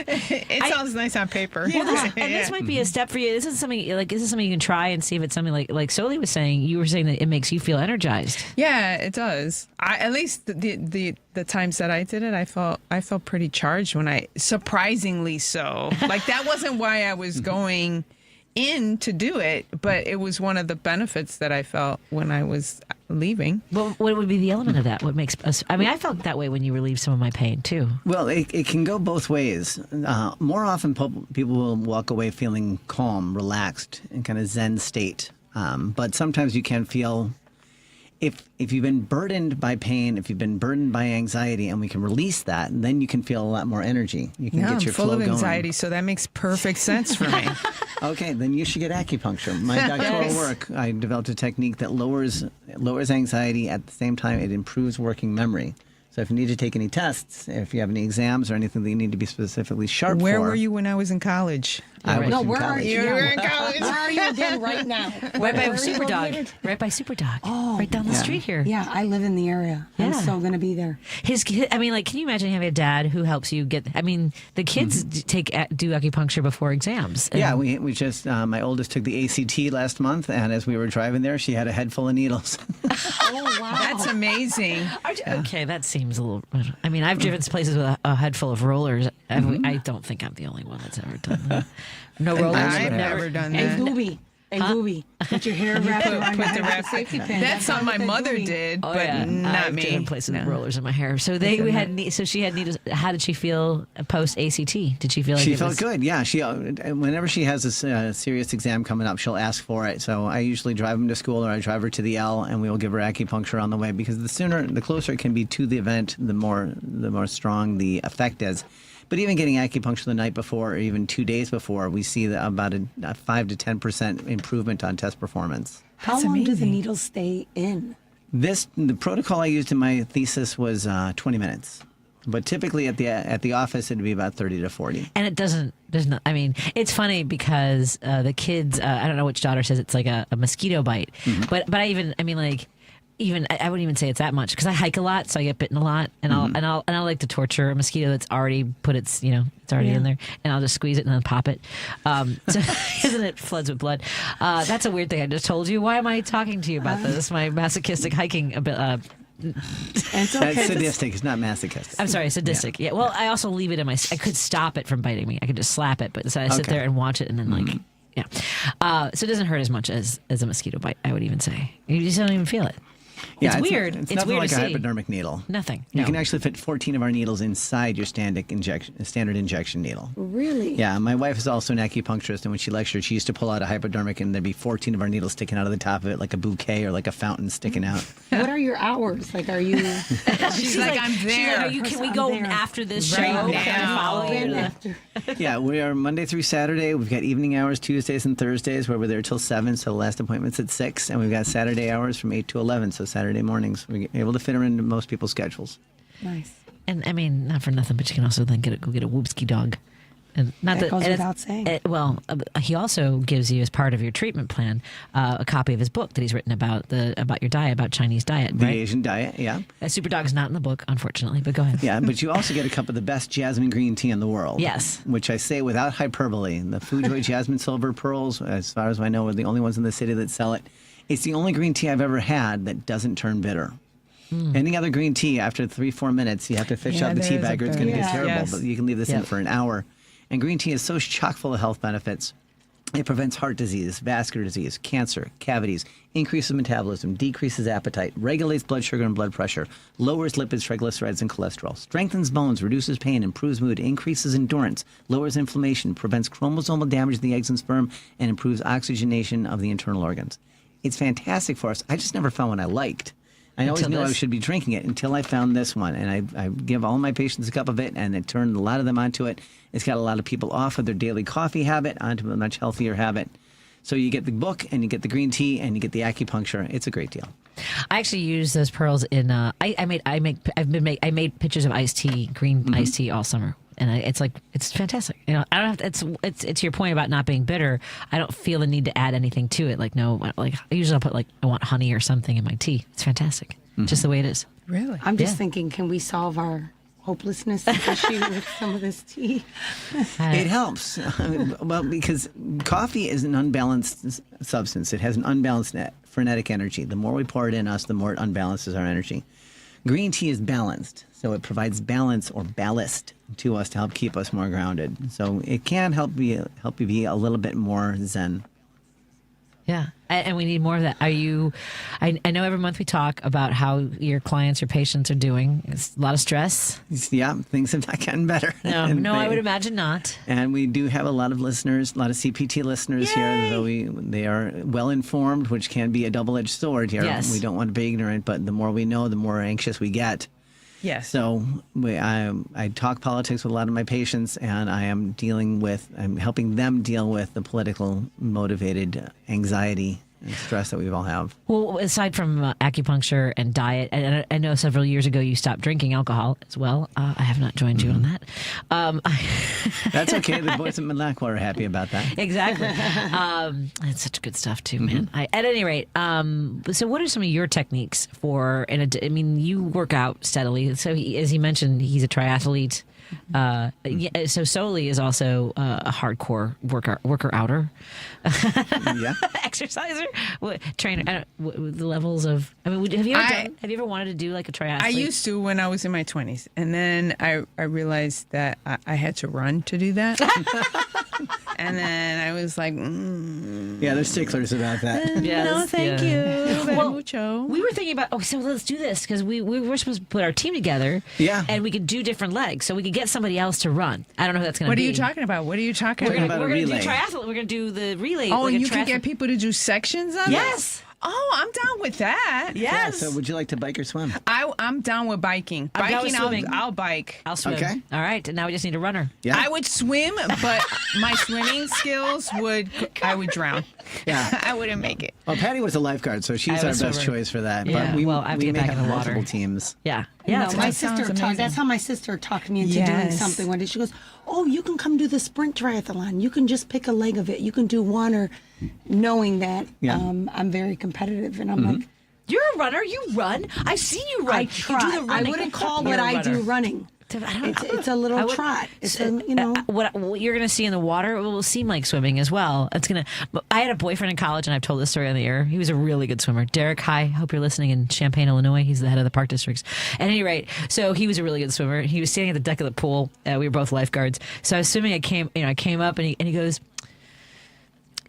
It sounds nice on paper. Well, this might be a step for you. This is something you can try and see if it's something like Soli was saying. You were saying that it makes you feel energized. Yeah, it does. At least the times that I did it, I felt pretty charged surprisingly so. Like, that wasn't why I was going in to do it, but it was one of the benefits that I felt when I was leaving. Well, what would be the element of that? What makes us? I mean, I felt that way when you relieved some of my pain too. Well, it can go both ways. More often, people will walk away feeling calm, relaxed, in kind of Zen state. But sometimes you can feel, if you've been burdened by pain, if you've been burdened by anxiety, and we can release that, then you can feel a lot more energy. You can get your flow going. I'm full of anxiety, so that makes perfect sense for me. Okay, then you should get acupuncture. My doctoral work, I developed a technique that lowers anxiety. At the same time, it improves working memory. So if you need to take any tests, if you have any exams or anything that you need to be specifically sharp for. Where were you when I was in college? I was in where college. are you? You were in college. Where are you again right now? Right by Superdog. Right by Superdog. Oh, right down the street here. Yeah, I live in the area. I'm so going to be there. His kid, I mean, like, can you imagine having a dad who helps you get? I mean, the kids do acupuncture before exams. Yeah, we just my oldest took the ACT last month, and as we were driving there, she had a head full of needles. Oh wow, That's amazing. Okay, that seems a little. I mean, I've driven to places with a head full of rollers. I don't think I'm the only one that's ever done that. No rollers. I've never done that. And Gooby. Put your hair wrapped around your head with a safety pin. That's something my mother did, but not I've me. driven places with rollers in my hair. So so she had needles. How did she feel post ACT? Did she feel like she felt good? Yeah, she whenever she has a serious exam coming up, she'll ask for it. So I usually drive them to school, or I drive her to the L, and we will give her acupuncture on the way, because the closer it can be to the event, the more strong the effect is. But even getting acupuncture the night before, or even 2 days before, we see about a 5 to 10% improvement on test performance. How long do the needles stay in? The protocol I used in my thesis was 20 minutes, but typically at the office it'd be about 30 to 40. And it doesn't. There's no. I mean, it's funny because the kids. I don't know which daughter says it's like a mosquito bite, but I wouldn't even say it's that much, because I hike a lot, so I get bitten a lot, and I'll like to torture a mosquito that's already put it's already in there, and I'll just squeeze it and then pop it, so isn't it floods with blood? That's a weird thing I just told you. Why am I talking to you about this? My masochistic hiking ability. That's sadistic. It's not masochistic. I'm sorry, sadistic. Yeah. Well, I also leave it in my. I could stop it from biting me. I could just slap it, but so I sit there and watch it, and then yeah. So it doesn't hurt as much as a mosquito bite, I would even say. You just don't even feel it. Yeah, it's weird. It's it's nothing weird like to a see. hypodermic needle. Nothing. You can actually fit 14 of our needles inside your standard injection needle. Really? Yeah, my wife is also an acupuncturist, and when she lectured, she used to pull out a hypodermic, and there'd be 14 of our needles sticking out of the top of it, like a bouquet or like a fountain sticking out. What are your hours? Like, are you? She's like, I'm there. Can we go after this Right show? now. Follow you? Yeah, we are Monday through Saturday. We've got evening hours Tuesdays and Thursdays, where we're there till 7, so the last appointment's at 6, and we've got Saturday hours from 8 to 11, so Saturday mornings. We're able to fit her into most people's schedules. Nice. And I mean, not for nothing, but you can also then go get a whoopski dog. And not that goes without saying. He also gives you, as part of your treatment plan, a copy of his book that he's written about your diet, about Chinese diet, The right? Asian diet, yeah. Superdog's not in the book, unfortunately, but go ahead. Yeah, but you also get a cup of the best jasmine green tea in the world. Yes. Which I say without hyperbole. The Fujoy Jasmine Silver Pearls, as far as I know, are the only ones in the city that sell it. It's the only green tea I've ever had that doesn't turn bitter. Any other green tea, after 3-4 minutes, you have to fish out the tea bag or it's going to get terrible. But you can leave this in for an hour. And green tea is so chock full of health benefits. It prevents heart disease, vascular disease, cancer, cavities, increases metabolism, decreases appetite, regulates blood sugar and blood pressure, lowers lipids, triglycerides, and cholesterol, strengthens bones, reduces pain, improves mood, increases endurance, lowers inflammation, prevents chromosomal damage to the eggs and sperm, and improves oxygenation of the internal organs. It's fantastic for us. I just never found one I liked. I always knew I should be drinking it until I found this one. And I give all my patients a cup of it, and it turned a lot of them onto it. It's got a lot of people off of their daily coffee habit onto a much healthier habit. So you get the book, and you get the green tea, and you get the acupuncture. It's a great deal. I actually use those pearls in. I made pictures of iced tea, green iced tea all summer. And it's fantastic. I don't have to, it's your point about not being bitter. I don't feel the need to add anything to it. I usually I'll put I want honey or something in my tea. It's fantastic. Just the way it is. Really? I'm just thinking, can we solve our hopelessness issue with some of this tea? It helps. Well, because coffee is an unbalanced substance. It has an unbalanced frenetic energy. The more we pour it in us, the more it unbalances our energy. Green tea is balanced, so it provides balance or ballast to us to help keep us more grounded. So it can help you be a little bit more zen. Yeah, and we need more of that. I know every month we talk about how your clients, your patients are doing. It's a lot of stress. Yeah, things have not gotten better. No, I would imagine not. And we do have a lot of listeners, a lot of CPT listeners here, though they are well informed, which can be a double-edged sword here. Yes. We don't want to be ignorant, but the more we know, the more anxious we get. Yes. So I talk politics with a lot of my patients, and I'm helping them deal with the political motivated anxiety and stress that we all have. Well, aside from acupuncture and diet, and I know several years ago you stopped drinking alcohol as well. I have not joined you on that. That's okay. The boys at Midlackwater are happy about that. Exactly. It's such good stuff too, man. At any rate, so what are some of your techniques for? I mean, you work out steadily. So as he mentioned, he's a triathlete. So Soli is also a hardcore worker-outer. Yeah. Exerciser, trainer. The levels of. I mean, have you ever wanted to do like a triathlete? I used to when I was in my 20s, and then I realized that I had to run to do that. And then I was like, yeah, there's sticklers about that. Yes, no, thank you. Well, we were thinking about, so let's do this because we were supposed to put our team together. Yeah. And we could do different legs, so we could get somebody else to run. I don't know who that's going to be. What are you talking about? What are you talking about? We're going to do triathlon. We're going to do the relay. Oh, like and you can get people to do sections of it? Yes. Oh, I'm down with that. Yes. Yeah, so would you like to bike or swim? I'm down with biking. I'm down with swimming. I'll bike. I'll swim. Okay. All right. And now we just need a runner. Yeah. I would swim, but my swimming skills I would drown. Yeah. I wouldn't make it. Well, Patty was a lifeguard, so she's our best choice for that. Yeah. But we I have to get may back have in the multiple water. teams. Yeah. Yeah, Yeah. my sister that's how my sister talked me into doing something one day. She goes, "Oh, you can come do the sprint triathlon. You can just pick a leg of it. You can do one," or knowing that I'm very competitive, and I'm like, "You're a runner. You run. I've seen you run. I try. You do the running. I wouldn't call what I do running. It's a little trot. It's what you're going to see in the water will seem like swimming as well. I had a boyfriend in college, and I've told this story on the air. He was a really good swimmer. Derek, hi. Hope you're listening in Champaign, Illinois. He's the head of the park districts. At any rate, so he was a really good swimmer. He was standing at the deck of the pool. We were both lifeguards. So I was swimming. I came up, and he goes,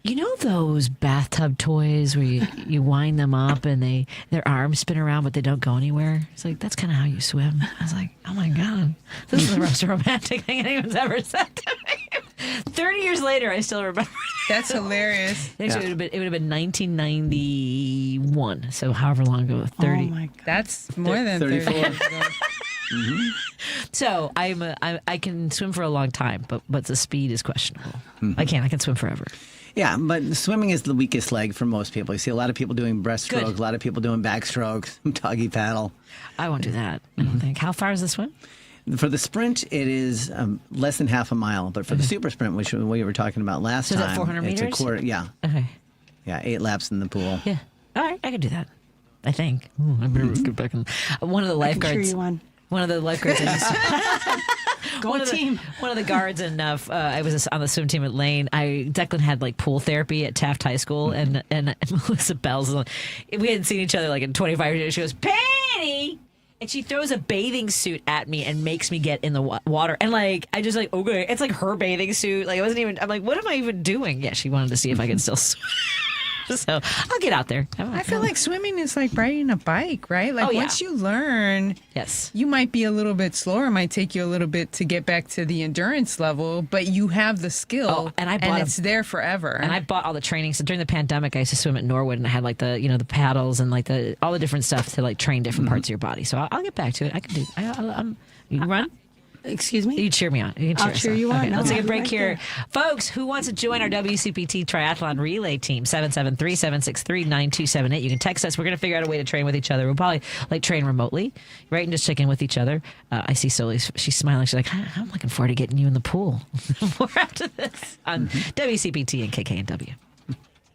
"You know those bathtub toys where you wind them up and their arms spin around but they don't go anywhere?" It's like, that's kind of how you swim. I was like, oh my God, this is the most romantic thing anyone's ever said to me. 30 years later, I still remember. That's hilarious. Actually, it would have been 1991. So however long ago, 30. Oh my God. That's more than 34. 30 years ago. So I can swim for a long time, but the speed is questionable. I can swim forever. Yeah, but swimming is the weakest leg for most people. You see a lot of people doing breaststroke, a lot of people doing backstroke, doggy paddle. I won't do that, I don't think. How far is the swim? For the sprint, it is less than half a mile. But for the super sprint, which we were talking about last time, is that 400 meters? It's a quarter. Yeah. Okay. Yeah, 8 laps in the pool. Yeah. All right, I can do that. I think. I better get back in. One of the lifeguards. I can cheer you on. One of the lifeguards. Go team. One of the guards, and I was on the swim team at Lane. Declan had like pool therapy at Taft High School, and Melissa Bell's. We hadn't seen each other like in 25 years. She goes, "Patty!" And she throws a bathing suit at me and makes me get in the water. And I just okay, it's like her bathing suit. Like, I wasn't even. I'm like, what am I even doing? Yeah, she wanted to see if I could still swim. So I'll get out there. I feel like swimming is like riding a bike, right? Like once you learn, yes, you might be a little bit slower. It might take you a little bit to get back to the endurance level, but you have the skill, and it's there forever. And I bought all the training. So during the pandemic, I used to swim at Norwood, and I had like the paddles and like all the different stuff to like train different parts of your body. So I'll get back to it. I can do. You can run. Excuse me? You cheer me on. You can I'll cheer you on. Okay, No, let's take a break right here. there. Folks, who wants to join our WCPT Triathlon Relay Team? 773-763-9278. You can text us. We're going to figure out a way to train with each other. We'll probably train remotely, right? And just check in with each other. I see Soli. She's smiling. She's like, I'm looking forward to getting you in the pool. More after this on WCPT and KKNW.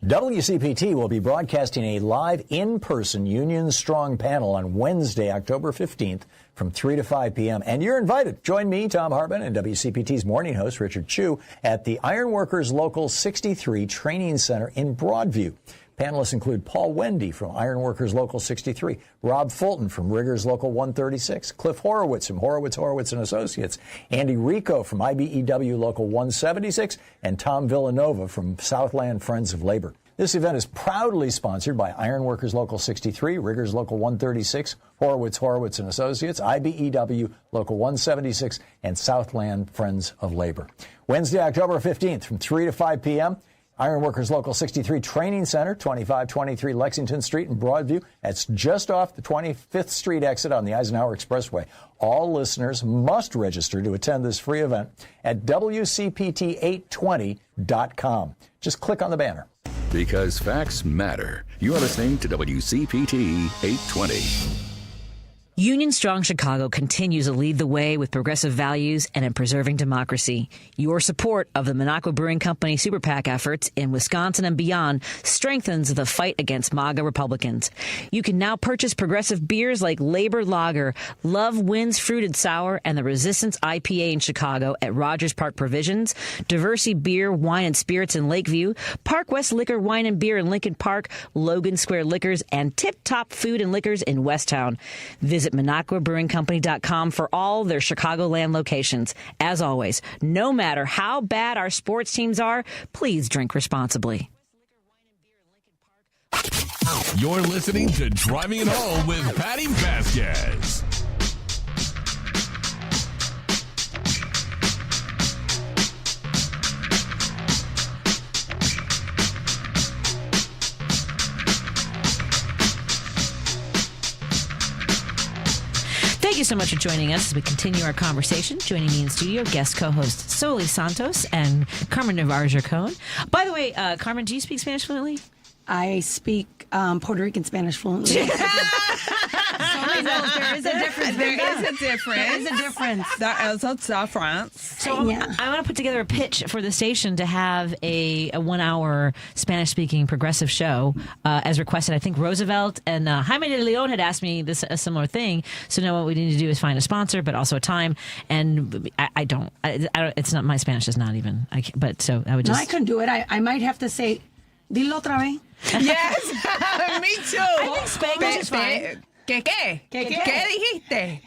WCPT will be broadcasting a live in-person Union Strong panel on Wednesday, October 15th from 3 to 5 p.m. And you're invited. Join me, Tom Hartman, and WCPT's morning host, Richard Chu, at the Ironworkers Local 63 Training Center in Broadview. Panelists include Paul Wendy from Ironworkers Local 63, Rob Fulton from Riggers Local 136, Cliff Horowitz from Horowitz & Associates, Andy Rico from IBEW Local 176, and Tom Villanova from Southland Friends of Labor. This event is proudly sponsored by Ironworkers Local 63, Riggers Local 136, Horowitz & Associates, IBEW Local 176, and Southland Friends of Labor. Wednesday, October 15th from 3 to 5 p.m., Ironworkers Local 63 Training Center, 2523 Lexington Street in Broadview. That's just off the 25th Street exit on the Eisenhower Expressway. All listeners must register to attend this free event at WCPT820.com. Just click on the banner. Because facts matter. You're listening to WCPT 820. Union Strong Chicago continues to lead the way with progressive values and in preserving democracy. Your support of the Minocqua Brewing Company Super PAC efforts in Wisconsin and beyond strengthens the fight against MAGA Republicans. You can now purchase progressive beers like Labor Lager, Love Wins Fruited Sour, and the Resistance IPA in Chicago at Rogers Park Provisions, Diversity Beer, Wine, and Spirits in Lakeview, Park West Liquor, Wine, and Beer in Lincoln Park, Logan Square Liquors, and Tip Top Food and Liquors in Westtown. Visit MinocquaBrewingCompany.com for all their Chicagoland locations. As always, no matter how bad our sports teams are, please drink responsibly. You're listening to Driving It Home with Patti Vasquez. Thank you so much for joining us as we continue our conversation. Joining me in studio, guest co-host Soli Santos and Carmen Navarre Gercone. By the way, Carmen, do you speak Spanish fluently? I speak Puerto Rican Spanish fluently. There is a difference. There is a difference. There is a difference. So yeah. I want to put together a pitch for the station to have a 1 hour Spanish-speaking progressive show as requested. I think Roosevelt and Jaime de Leon had asked me a similar thing. So now what we need to do is find a sponsor, but also a time. And I don't. It's not, my Spanish is not even. But so I would just. No, I couldn't do it. I might have to say, dilo otra vez. Yes, me too. I think Spanglish is fine. ¿Qué dijiste?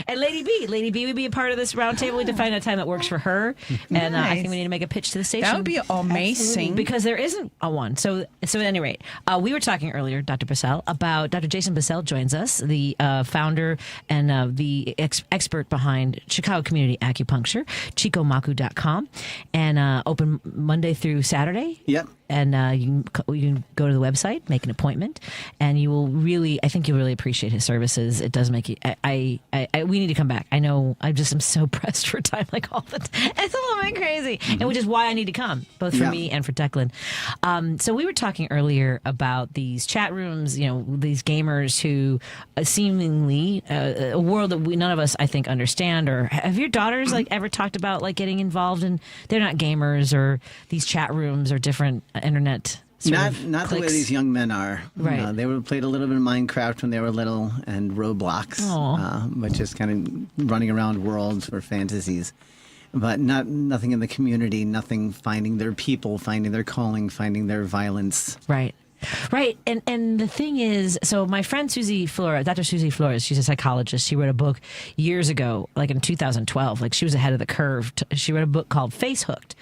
And Lady B would be a part of this roundtable. We need to find a time that works for her, and I think we need to make a pitch to the station. That would be amazing because there isn't a one. So at any rate, we were talking earlier, Dr. Bussell, about Dr. Jason Bussell joins us, the founder and the expert behind Chicago Community Acupuncture, chicomaku.com, and open Monday through Saturday. Yep. And you can go to the website, make an appointment, and you will really, I think you'll really appreciate his services. It does make you, we need to come back. I know I'm so pressed for time like all the time. It's a little bit crazy, and which is why I need to come, both for me and for Declan. So we were talking earlier about these chat rooms, these gamers who seemingly, a world that none of us, I think, understand. Or have your daughters ever talked about getting involved in, they're not gamers or these chat rooms or different internet not the way these young men are. Right. They played a little bit of Minecraft when they were little and Roblox, but just kind of running around worlds or fantasies. But nothing in the community, nothing finding their people, finding their calling, finding their violence. Right. Right. And the thing is, so my friend Susie Flores, Dr. Susie Flores, she's a psychologist. She wrote a book years ago, in 2012. She was ahead of the curve. She wrote a book called Face Hooked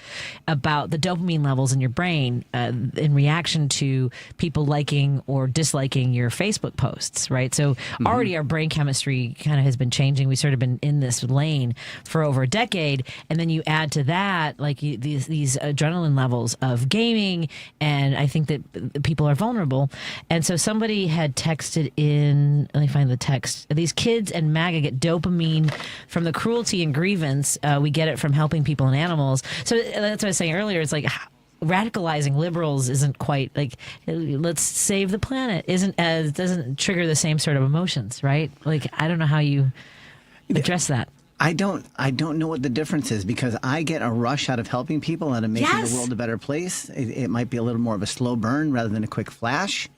about the dopamine levels in your brain in reaction to people liking or disliking your Facebook posts, right? So already our brain chemistry kind of has been changing. We've sort of been in this lane for over a decade. And then you add to that, these adrenaline levels of gaming. And I think that people are vulnerable. And so somebody had texted in, let me find the text. These kids and MAGA get dopamine from the cruelty and grievance. We get it from helping people and animals. So that's what I was saying earlier. It's radicalizing liberals isn't quite let's save the planet. Doesn't trigger the same sort of emotions, right? I don't know how you address that. I don't know what the difference is because I get a rush out of helping people, out of making the world a better place. It might be a little more of a slow burn rather than a quick flash.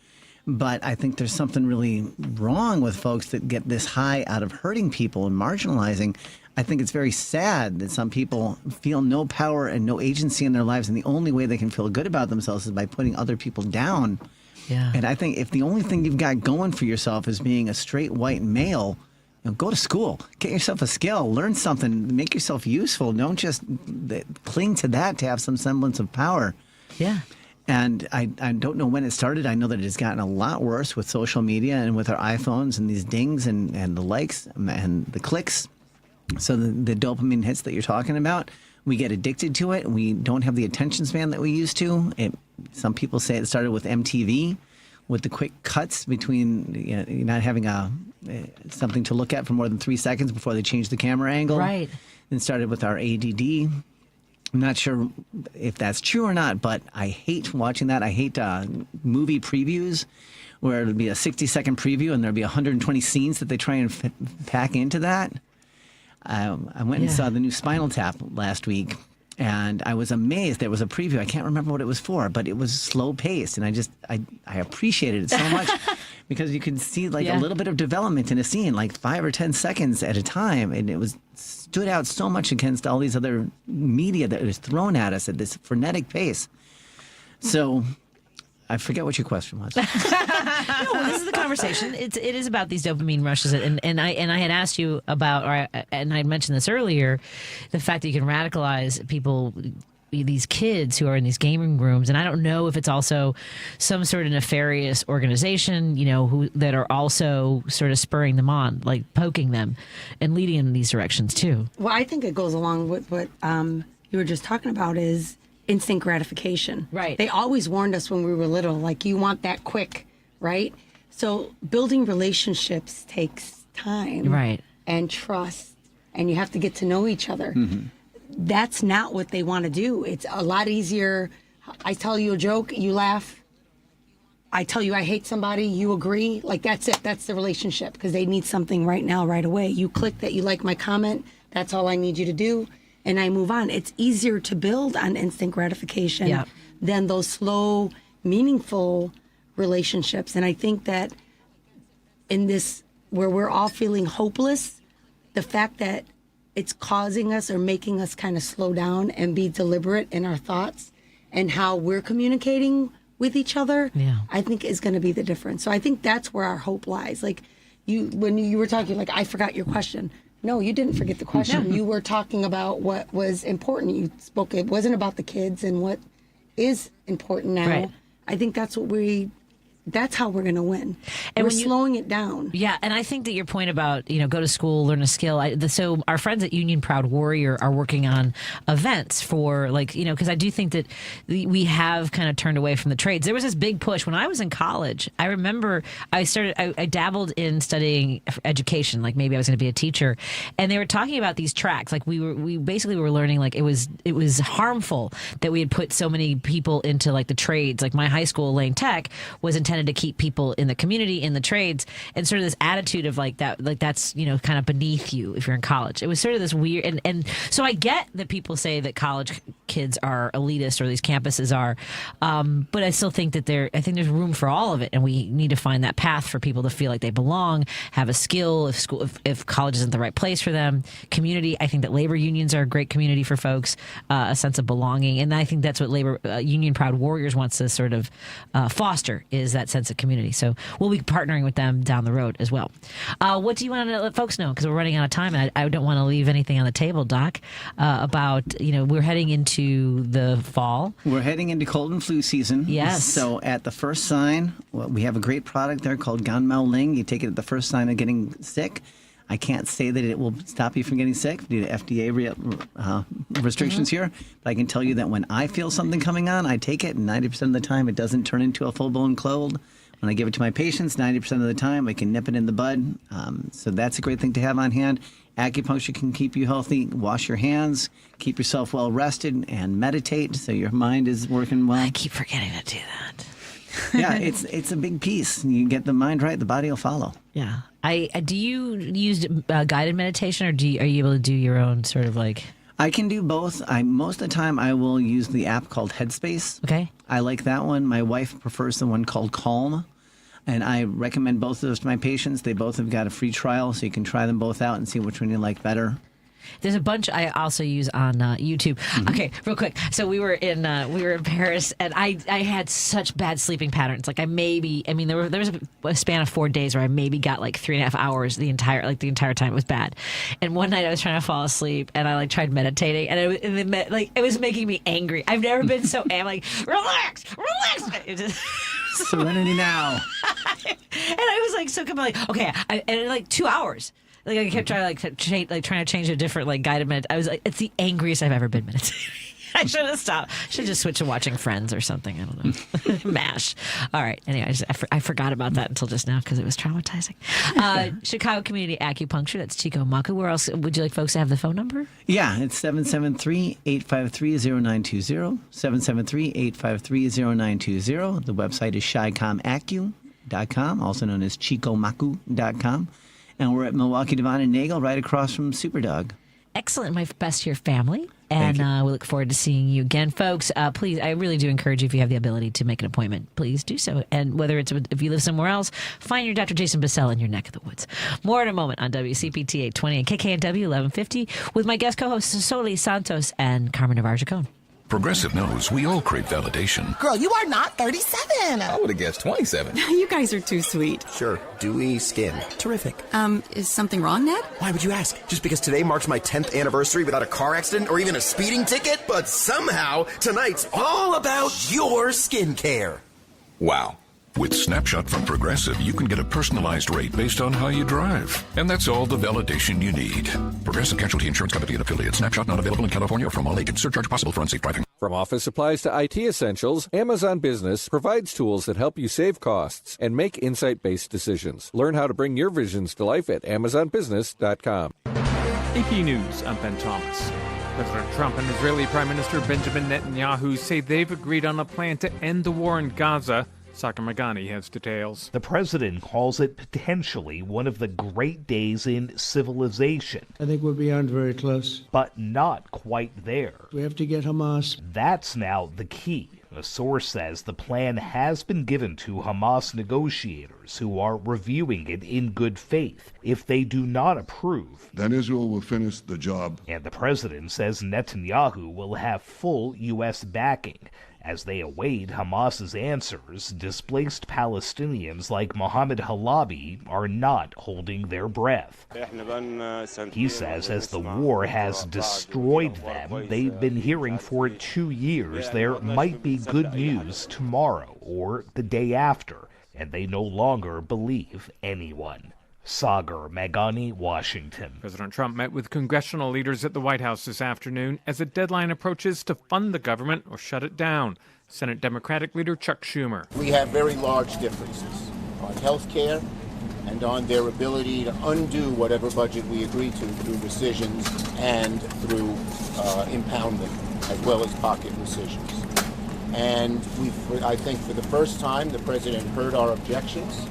But I think there's something really wrong with folks that get this high out of hurting people and marginalizing. I think it's very sad that some people feel no power and no agency in their lives, and the only way they can feel good about themselves is by putting other people down. Yeah. And I think if the only thing you've got going for yourself is being a straight white male, go to school, get yourself a skill, learn something, make yourself useful. Don't just cling to that to have some semblance of power. Yeah. And I don't know when it started. I know that it has gotten a lot worse with social media and with our iPhones and these dings and the likes and the clicks. So the dopamine hits that you're talking about, we get addicted to it. We don't have the attention span that we used to. Some people say it started with MTV, with the quick cuts between not having something to look at for more than 3 seconds before they change the camera angle. Right. Then started with our ADD. I'm not sure if that's true or not, but I hate watching that. I hate movie previews where it'll be a 60-second preview and there'll be 120 scenes that they try and pack into that. I went and saw the new Spinal Tap last week, and I was amazed. There was a preview. I can't remember what it was for, but it was slow-paced, and I appreciated it so much because you could see like a little bit of development in a scene, like 5 or 10 seconds at a time, and it stood out so much against all these other media that was thrown at us at this frenetic pace. So I forget what your question was. No, this is the conversation. It is about these dopamine rushes, and I had asked you about, and I had mentioned this earlier, the fact that you can radicalize people, these kids who are in these gaming rooms, and I don't know if it's also some sort of nefarious organization, that are also sort of spurring them on, like poking them and leading them in these directions too. Well, I think it goes along with what you were just talking about is instant gratification. Right. They always warned us when we were little, like, you want that quick, right? So building relationships takes time. Right. And trust, and you have to get to know each other. Mm-hmm. That's not what they want to do. It's a lot easier. I tell you a joke, you laugh. I tell you I hate somebody, you agree. Like, that's it. That's the relationship, because they need something right now, right away. You click that you like my comment. That's all I need you to do. And I move on. It's easier to build on instant gratification than those slow, meaningful relationships. And I think that in this, where we're all feeling hopeless, the fact that it's causing us or making us kind of slow down and be deliberate in our thoughts and how we're communicating with each other, I think is going to be the difference. So I think that's where our hope lies. Like, when you were talking, like, I forgot your question. No, you didn't forget the question. You were talking about what was important. You spoke, it wasn't about the kids and what is important now. Right. I think that's that's how we're going to win. And we're slowing it down. Yeah, and I think that your point about, go to school, learn a skill. So our friends at Union Proud Warrior are working on events for, because I do think that we have kind of turned away from the trades. There was this big push when I was in college. I remember I dabbled in studying education, like maybe I was going to be a teacher, and they were talking about these tracks. Like we basically were learning, like it was harmful that we had put so many people into like the trades. Like my high school, Elaine Tech, was intended to keep people in the community, in the trades, and sort of this attitude of like that's kind of beneath you if you're in college. It was sort of this weird, and so I get that people say that college kids are elitist or these campuses are, but I still think that I think there's room for all of it, and we need to find that path for people to feel like they belong, have a skill. If college isn't the right place for them, community. I think that labor unions are a great community for folks, a sense of belonging, and I think that's what Labor Union Proud Warriors wants to sort of foster, is that sense of community. So we'll be partnering with them down the road as well. What do you want to let folks know? Because we're running out of time, and I don't want to leave anything on the table, Doc, about, we're heading into the fall. We're heading into cold and flu season. Yes. So at the first sign, we have a great product there called Ganmao Ling. You take it at the first sign of getting sick. I can't say that it will stop you from getting sick due to FDA restrictions here, but I can tell you that when I feel something coming on, I take it, and 90% of the time it doesn't turn into a full-blown cold. When I give it to my patients, 90% of the time I can nip it in the bud. So that's a great thing to have on hand. Acupuncture can keep you healthy. Wash your hands, keep yourself well rested, and meditate so your mind is working well. I keep forgetting to do that. Yeah, it's a big piece. You get the mind right, the body will follow. Yeah. Do you use guided meditation, or are you able to do your own sort of like? I can do both. Most of the time I will use the app called Headspace. Okay. I like that one. My wife prefers the one called Calm. And I recommend both of those to my patients. They both have got a free trial, so you can try them both out and see which one you like better. There's a bunch I also use on YouTube. Mm-hmm. Okay, real quick. So we were in Paris, and I had such bad sleeping patterns. Like there was a span of 4 days where I maybe got like 3.5 hours the entire time. It was bad. And one night I was trying to fall asleep, and I tried meditating, and it was making me angry. I've never been so like relax. It just serenity now. And I was so completely okay. And in 2 hours. I kept trying to change a different guided medit. I was it's the angriest I've ever been meditating. I should have stopped. Should just switch to watching Friends or something. I don't know. MASH. All right. Anyway, I forgot about that until just now because it was traumatizing. Chicago Community Acupuncture. That's Chico Maku. Where else would you like folks to have the phone number? Yeah, it's 773-853-0920. 773-853-0920. The website is shycomacu.com, also known as chicomaku.com. And we're at Milwaukee Devon and Nagel, right across from Superdog. Excellent. My best to your family. And we look forward to seeing you again. Folks, please, I really do encourage you, if you have the ability to make an appointment, please do so. And whether it's if you live somewhere else, find your Dr. Jason Bussell in your neck of the woods. More in a moment on WCPT 820 and KKNW 1150 with my guest co-hosts Soli, Santos, and Carmen Navarre Gercone. Progressive knows we all crave validation. Girl, you are not 37. I would have guessed 27. You guys are too sweet. Sure, dewy skin. Terrific. Is something wrong, Ned? Why would you ask? Just because today marks my 10th anniversary without a car accident or even a speeding ticket? But somehow, tonight's all about your skincare. Wow. With Snapshot from Progressive, you can get a personalized rate based on how you drive. And that's all the validation you need. Progressive Casualty Insurance Company and affiliates. Snapshot not available in California or from all agents. Surcharge possible for unsafe driving. From office supplies to IT essentials, Amazon Business provides tools that help you save costs and make insight-based decisions. Learn how to bring your visions to life at AmazonBusiness.com. AP News, I'm Ben Thomas. President Trump and Israeli Prime Minister Benjamin Netanyahu say they've agreed on a plan to end the war in Gaza. Saka Magani has details. The president calls it potentially one of the great days in civilization. I think we're beyond very close. But not quite there. We have to get Hamas. That's now the key. A source says the plan has been given to Hamas negotiators who are reviewing it in good faith. If they do not approve, then Israel will finish the job. And the president says Netanyahu will have full U.S. backing. As they await Hamas's answers, displaced Palestinians like Mohammed Halabi are not holding their breath. He says as the war has destroyed them, they've been hearing for 2 years there might be good news tomorrow or the day after, and they no longer believe anyone. Sagar Magani, Washington. President Trump met with congressional leaders at the White House this afternoon as a deadline approaches to fund the government or shut it down. Senate Democratic leader Chuck Schumer. We have very large differences on health care and on their ability to undo whatever budget we agree to through rescissions and through impounding, as well as pocket rescissions. And I think for the first time, the president heard our objections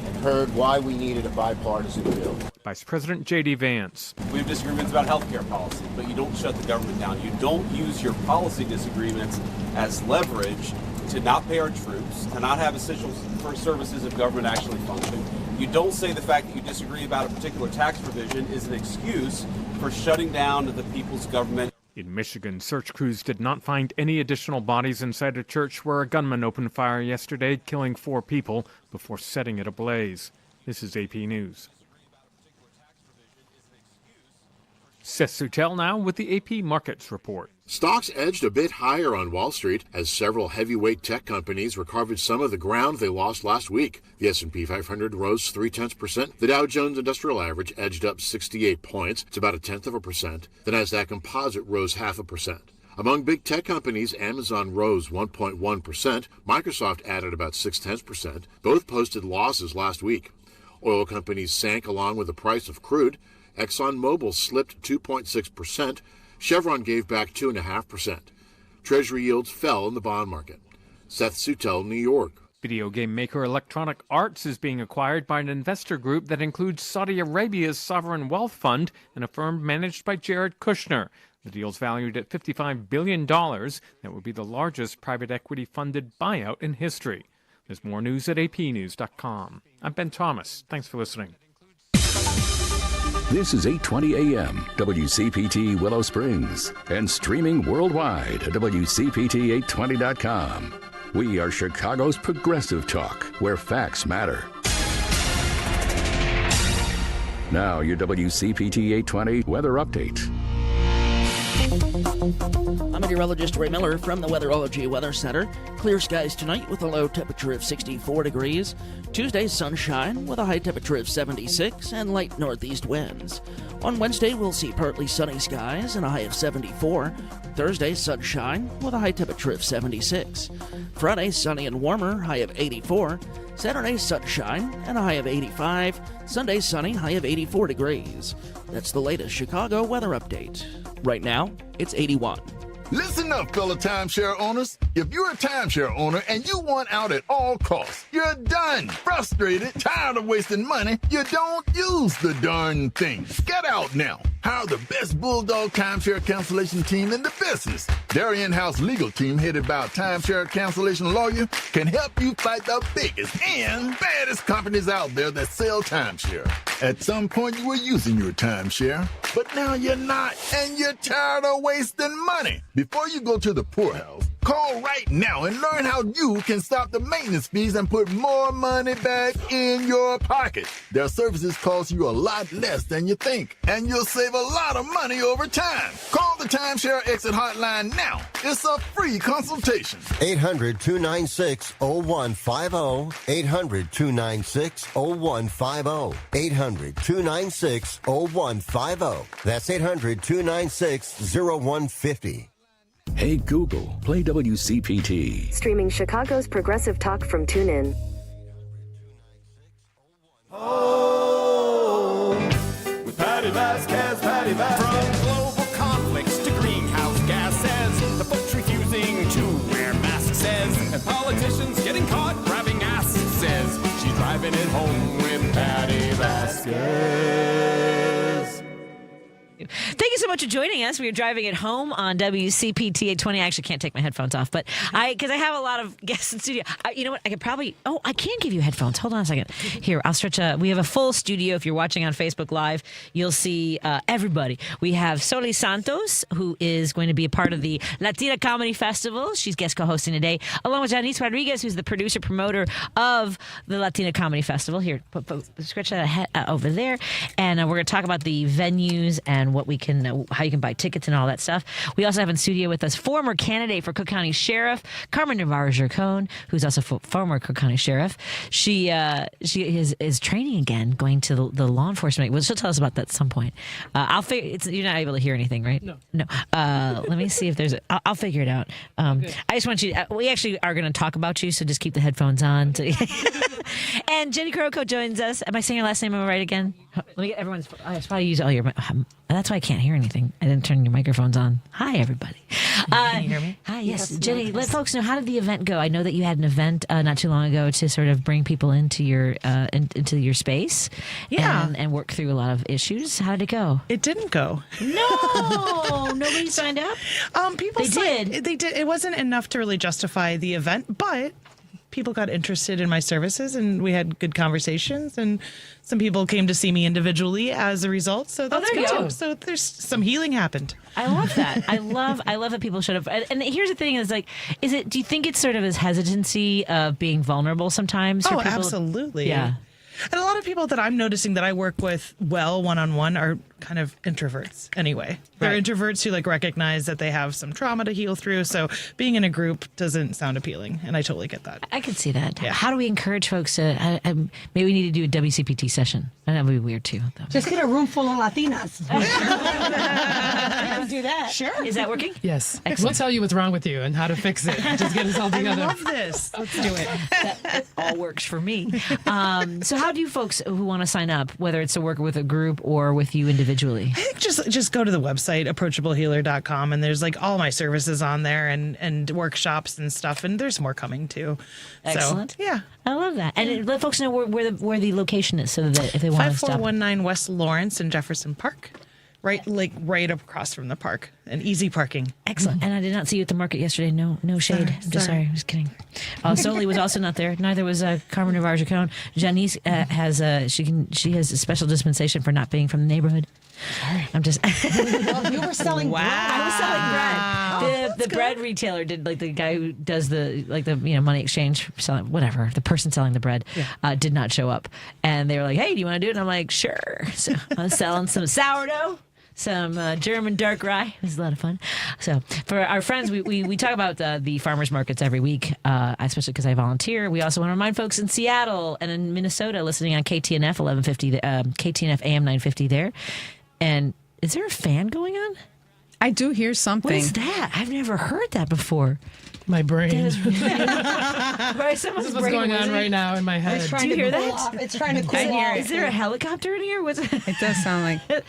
and heard why we needed a bipartisan bill. Vice President J.D. Vance. We have disagreements about health care policy, but you don't shut the government down. You don't use your policy disagreements as leverage to not pay our troops, to not have essential services of government actually function. You don't say the fact that you disagree about a particular tax provision is an excuse for shutting down the people's government. In Michigan, search crews did not find any additional bodies inside a church where a gunman opened fire yesterday, killing 4 people before setting it ablaze. This is AP News. Seth Sutel now with the AP Markets Report. Stocks edged a bit higher on Wall Street as several heavyweight tech companies recovered some of the ground they lost last week. The S&P 500 rose 0.3%. The Dow Jones Industrial Average edged up 68 points. It's about 0.1%. The Nasdaq Composite rose 0.5%. Among big tech companies, Amazon rose 1.1%. Microsoft added about 0.6%. Both posted losses last week. Oil companies sank along with the price of crude. ExxonMobil slipped 2.6%. Chevron gave back 2.5%. Treasury yields fell in the bond market. Seth Sutel, New York. Video game maker Electronic Arts is being acquired by an investor group that includes Saudi Arabia's sovereign wealth fund and a firm managed by Jared Kushner. The deal's valued at $55 billion. That would be the largest private equity-funded buyout in history. There's more news at apnews.com. I'm Ben Thomas. Thanks for listening. This is 820 AM, WCPT Willow Springs, and streaming worldwide at WCPT820.com. We are Chicago's progressive talk, where facts matter. Now, your WCPT 820 weather update. I'm meteorologist Ray Miller from the Weatherology Weather Center. Clear skies tonight with a low temperature of 64 degrees. Tuesday, sunshine with a high temperature of 76 and light northeast winds. On Wednesday, we'll see partly sunny skies and a high of 74. Thursday, sunshine with a high temperature of 76. Friday, sunny and warmer, high of 84. Saturday, sunshine and a high of 85. Sunday, sunny, high of 84 degrees. That's the latest Chicago weather update. Right now, it's 81. Listen up, fellow timeshare owners. If you're a timeshare owner and you want out at all costs, you're done, frustrated, tired of wasting money, you don't use the darn thing. Get out now. Hire the best Bulldog timeshare cancellation team in the business. Their in-house legal team, headed by a timeshare cancellation lawyer, can help you fight the biggest and baddest companies out there that sell timeshare. At some point, you were using your timeshare, but now you're not, and you're tired of wasting money. Before you go to the poorhouse, call right now and learn how you can stop the maintenance fees and put more money back in your pocket. Their services cost you a lot less than you think, and you'll save a lot of money over time. Call the Timeshare Exit Hotline now. It's a free consultation. 800-296-0150. 800-296-0150. 800-296-0150. That's 800-296-0150. Hey Google, play WCPT. Streaming Chicago's progressive talk from TuneIn. Oh, with Patti Vasquez, Patti Vasquez. From global conflicts to greenhouse gases, the folks refusing to wear masks says, and politicians getting caught grabbing asses says, she's driving it home with Patti Vasquez. Thank you so much for joining us. We are driving it home on WCPT 820. I actually can't take my headphones off, but because I have a lot of guests in studio. You know what? I could probably. Oh, I can give you headphones. Hold on a second. Here, I'll stretch. We have a full studio. If you're watching on Facebook Live, you'll see everybody. We have Soli Santos, who is going to be a part of the Latina Comedy Festival. She's guest co-hosting today, along with Janice Rodriguez, who's the producer promoter of the Latina Comedy Festival. Here, stretch that over there, and we're going to talk about the venues and what we can, how you can buy tickets and all that stuff. We also have in studio with us former candidate for Cook County Sheriff, Carmen Navarre Gercone, who's also former Cook County Sheriff. She is training again, going to the law enforcement. Well, she'll tell us about that at some point. I'll figure. You're not able to hear anything, right? No. Let me see if there's. I'll figure it out. I just want you. We actually are going to talk about you, so just keep the headphones on. And Jenny Korotko joins us. Am I saying your last name right again? Let me get everyone's. I should probably use all your. That's why I can't hear anything. I didn't turn your microphones on. Hi, everybody. Can you hear me? Hi, yes. Jenny, let folks know, how did the event go? I know that you had an event not too long ago to sort of bring people into your space, and work through a lot of issues. How did it go? It didn't go. No, nobody signed up. People did. They did. It wasn't enough to really justify the event, but people got interested in my services, and we had good conversations, and some people came to see me individually as a result. So that's good too. So there's some healing happened. I love that. I love that people should have. And here's the thing: do you think it's sort of as hesitancy of being vulnerable sometimes? Oh, absolutely. Yeah. And a lot of people that I'm noticing that I work with one-on-one are kind of introverts anyway. They're introverts who recognize that they have some trauma to heal through. So being in a group doesn't sound appealing. And I totally get that. I can see that. Yeah. How do we encourage folks to, maybe we need to do a WCPT session. That would be weird too, though. Just get a room full of Latinas. Do that. Sure. Is that working? Yes. Excellent. We'll tell you what's wrong with you and how to fix it. Just get us all together. I love this. Let's do it. That all works for me. So how do you folks who want to sign up, whether it's to work with a group or with you individually? I think just go to the website, approachablehealer.com, and there's all my services on there and workshops and stuff, and there's more coming too. Excellent. So, yeah. I love that. And let folks know where the location is, so that if they want to stop. 5419 West Lawrence in Jefferson Park. Right across from the park, and easy parking. Excellent. And I did not see you at the market yesterday. No shade. I'm just sorry. I'm just kidding. Soli was also not there. Neither was Carmen Navarre Gercone. Janice has she has a special dispensation for not being from the neighborhood. Sorry. I'm just. Well, you were selling bread. I was selling bread. The bread retailer did, the guy who does the money exchange selling whatever. The person selling the bread did not show up, and they were like, "Hey, do you want to do it?" And I'm like, "Sure." So I was selling some sourdough. some German dark rye. It was a lot of fun. So for our friends, we talk about the farmers markets every week, especially because I volunteer. We also want to remind folks in Seattle and in Minnesota listening on KTNF 1150, KTNF AM 950 there. And is there a fan going on? I do hear something. What is that? I've never heard that before. My brain. Right, this is what's going on right now in my head. Do you hear that? It's trying to cool off. Is there a helicopter in here? It does sound like.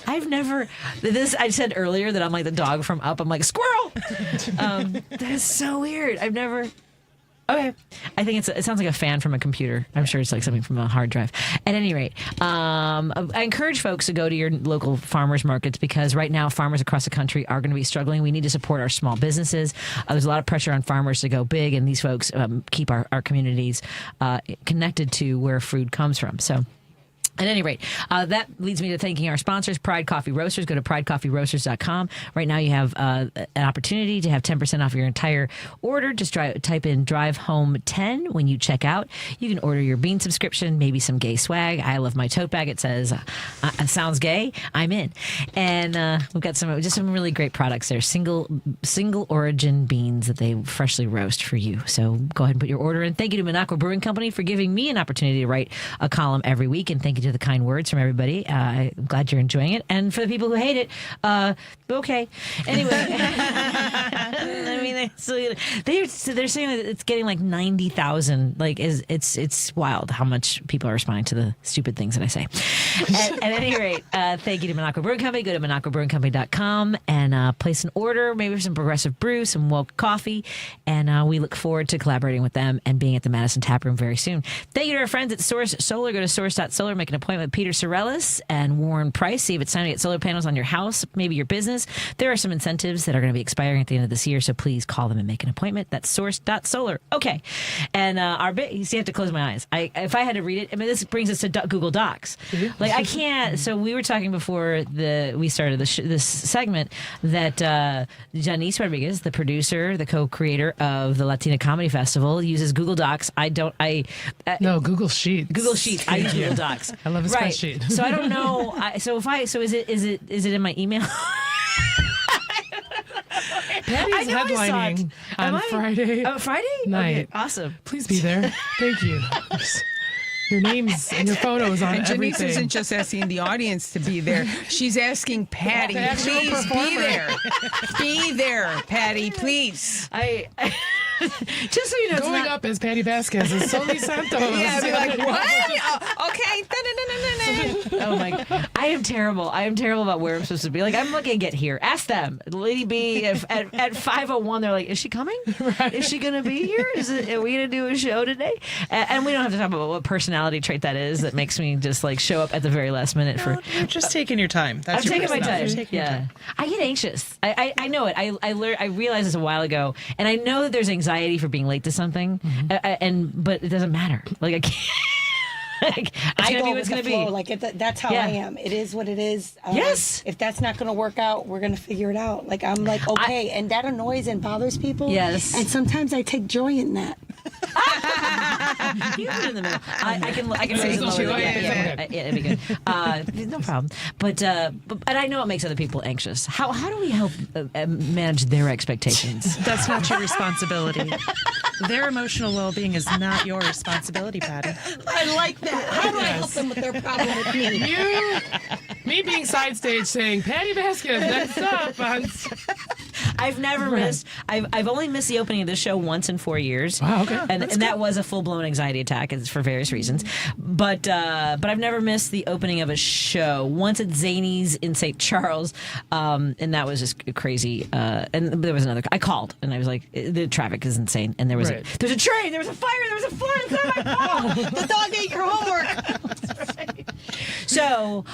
I've never. I said earlier that I'm like the dog from Up. I'm like squirrel. That is so weird. I've never. Okay. I think it sounds like a fan from a computer. I'm sure it's like something from a hard drive. At any rate, I encourage folks to go to your local farmers markets because right now farmers across the country are going to be struggling. We need to support our small businesses. There's a lot of pressure on farmers to go big, and these folks keep our communities connected to where food comes from. So. At any rate, that leads me to thanking our sponsors, Pride Coffee Roasters. Go to pridecoffeeroasters.com. Right now you have an opportunity to have 10% off your entire order. Just type in Drive Home 10 when you check out. You can order your bean subscription, maybe some gay swag. I love my tote bag. It says, sounds gay, I'm in. And we've got some really great products there. Single origin beans that they freshly roast for you. So go ahead and put your order in. Thank you to Minocqua Brewing Company for giving me an opportunity to write a column every week. And thank you to the kind words from everybody. I'm glad you're enjoying it. And for the people who hate it, okay. Anyway, I mean, they're saying that it's getting like 90,000. Like, it's wild how much people are responding to the stupid things that I say. At any rate, thank you to Minocqua Brewing Company. Go to MinocquaBrewingCompany.com and place an order, maybe for some progressive brew, some woke coffee. And we look forward to collaborating with them and being at the Madison Tap Room very soon. Thank you to our friends at Source Solar. Go to source.solar, make an appointment with Peter Sorellis and Warren Price. See if it's time to get solar panels on your house, maybe your business. There are some incentives that are going to be expiring at the end of this year, so please call them and make an appointment. That's source.solar. Okay. And you see, I have to close my eyes. If I had to read it, I mean, this brings us to Google Docs. Like, I can't. So we were talking before we started this segment that Janice Rodriguez, the producer, the co-creator of the Latina Comedy Festival, uses Google Docs. No, Google Sheets. Google Sheets. I use Google Docs. I love a spreadsheet. So I don't know. Is it in my email? Patty's headlining on Friday. Friday night. Okay, awesome. Please be there. Thank you. Your names and your photos on and Janice everything. isn't just asking the audience to be there. She's asking Patty, please be there. Be there, Patty, please. Just so you know, going up as Patti Vasquez as Soli Santos. Yeah, I'd be like, what? Okay. Oh my God. I am terrible. about where I'm supposed to be. Like, I'm looking to get here. Ask them. Lady B, if at 5:01, they're like, is she coming? Right. Is she going to be here? Are we going to do a show today? And we don't have to talk about what personality trait that is that makes me just like show up at the very last minute. You're just taking your time. I'm taking my time. Yeah. I get anxious. I know it. I realized this a while ago, and I know that there's anxiety for being late to something, but it doesn't matter. Like, I can't. It's going to be what it's going to be. Like, that's how I am. It is what it is. Yes. If that's not going to work out, we're going to figure it out. Like, I'm like, okay. And that annoys and bothers people. Yes. And sometimes I take joy in that. You put it in the middle. I can raise it lower. Yeah, it'd be good. No problem. But I know it makes other people anxious. How do we help manage their expectations? That's not your responsibility. Their emotional well-being is not your responsibility, Patty. I like that. How do I help them with their problem with me? Me being side stage saying, Patti Vasquez, next up. I've never missed. I've only missed the opening of this show once in 4 years. Wow, okay. And that was a full-blown anxiety attack for various reasons. But I've never missed the opening of a show. Once at Zany's in St. Charles, and that was just crazy. And there was another. I called, and I was like, the traffic is insane. And there was there's a train, there was a fire, there was a flood. It's not my fault. The dog ate your homework. Right. So,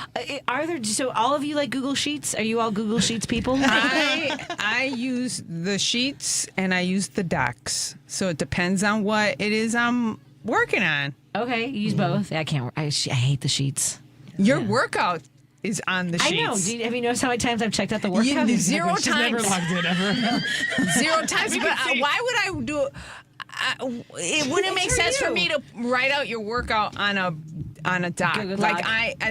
so all of you like Google Sheets? Are you all Google Sheets people? I use the sheets and I use the docs. So it depends on what it is I'm working on. Okay, you use both. I can't. I hate the sheets. Your workout is on the sheets. I know. Have you noticed how many times I've checked out the workout? Zero times. Never logged in ever. 0 times. But why would I do it? it wouldn't make sense for me to write out your workout on a doc.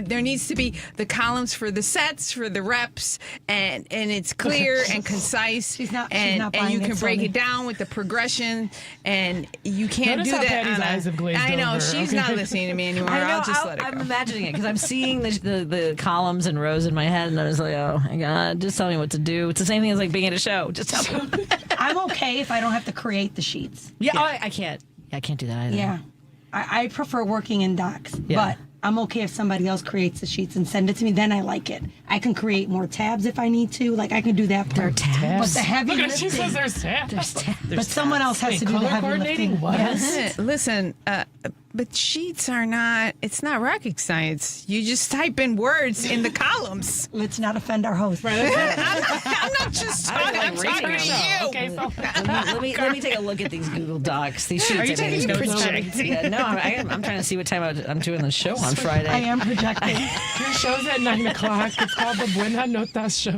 There needs to be the columns for the sets, for the reps, and it's clear and concise. She's not and you can break Soli. it down with the progression, and you can't Notice do how that. Patty's eyes have glazed I know over, she's okay? not listening to me anymore. I know, I'll just let it go. I'm imagining it because I'm seeing the columns and rows in my head, and I was like, oh my God, just tell me what to do. It's the same thing as like being at a show. Just tell me. I'm okay if I don't have to create the sheets. Yeah, oh, I can't. I can't do that either. Yeah. I prefer working in docs, but I'm okay if somebody else creates the sheets and send it to me. Then I like it. I can create more tabs if I need to. Like I can do that. There are tabs. But the heavy Look at lifting. she says there's tabs. There's tabs. But someone else has to do the color heavy coordinating? lifting. What? Yes. Listen, but sheets are not. It's not rocket science. You just type in words in the columns. Let's not offend our host. I'm not just talking. I'm talking to you. Okay, so Let me take a look at these Google Docs. These sheets. Are you I taking mean, notes? projecting? Yeah, no, I'm trying to see what time I'm doing the show on Friday. I am projecting. your show's at 9 o'clock. It's called the Buena Notas Show.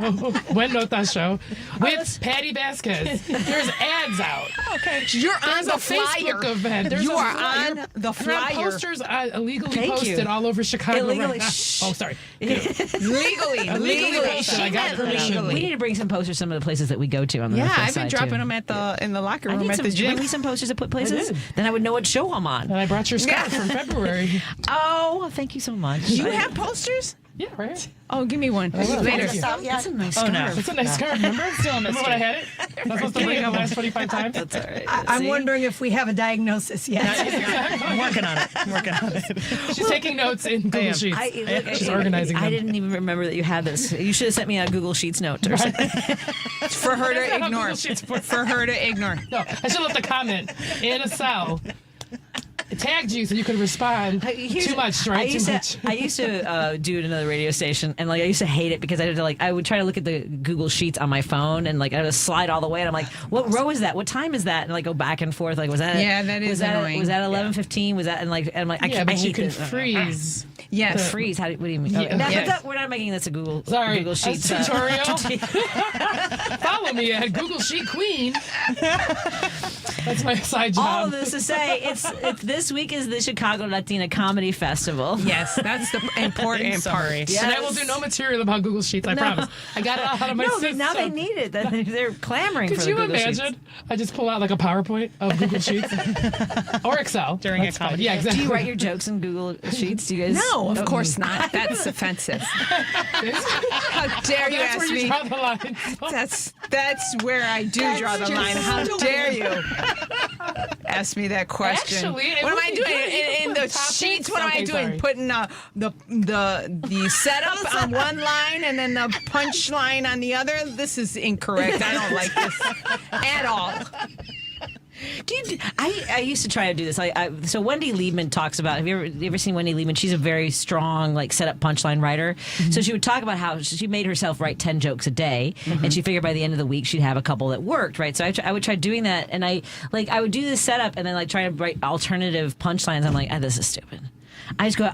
Buen Notas Show with Patti Vasquez. There's ads out. Okay, you're on There's the a flyer. Facebook event. There's You a are flyer. on the There are flyer. posters illegally Thank posted you. all over Chicago Illegally, right now. shh. Oh, sorry. Legally. posted. I got permission. We need to bring some posters some of the places that we go to on the Yeah, Northwest I've been side, dropping too. them in the locker I room need at some, the gym. bring me some posters to put places. did. Then I would know what show I'm on. And I brought your scarf from February. Oh, thank you so much. You have posters? Yeah, right? Oh, give me one later. Thank you. That's a nice Oh, scarf. no. It's a nice scarf. Remember? Remember when I had it? I was supposed to bring it the last 25 times? That's all right. I'm wondering if we have a diagnosis yet. I'm working on it. I'm working on it. She's taking notes in Google Sheets. She's organizing them. I didn't even remember that you had this. You should have sent me a Google Sheets note or something. For her That's to not how ignore. Google Sheets work. For her to ignore. No, I should have left a comment in a cell. It tagged you so you could respond. Too much, right? I used to do it at another radio station, and like I used to hate it because I would try to look at the Google Sheets on my phone, and like I would slide all the way, and I'm like, what row is that? What time is that? And like go back and forth. Like was that? That is annoying. Was that 11:15? Was that? And like I'm like I Yeah, can't. but I you hate can this. freeze. Yes. Freeze. What do you mean? Yeah. Okay. But Yes. we're not making this a Google. Sorry, Google Sheets a tutorial. Follow me at Google Sheet Queen. That's my side job. All of this to say, it's this week is the Chicago Latina Comedy Festival. Yes, that's the important part. Yes. And I will do no material about Google Sheets, I promise. I got it all out of my No, system. now they need it. They're clamoring Could for the you Google imagine? Sheets. I just pull out like a PowerPoint of Google Sheets or Excel During That's a comedy. fine. Yeah, Do exactly. you write your jokes in Google Sheets? Do you guys? No, of course not. That's offensive. How dare you That's ask where you me? draw the line. That's where I do draw the line. How dare you ask me that question? Actually, it what am would I be doing good. You in could the put topics. sheets? What am I Okay, doing? sorry. Putting the setup on one line and then the punch line on the other. This is incorrect. I don't like this at all. I used to try to do this. So Wendy Liebman talks about. Have you ever seen Wendy Liebman? She's a very strong like setup punchline writer. Mm-hmm. So she would talk about how she made herself write 10 jokes a day, and she figured by the end of the week she'd have a couple that worked. Right. So I would try doing that, and I would do this setup and then like try to write alternative punchlines. I'm like, this is stupid. I just go.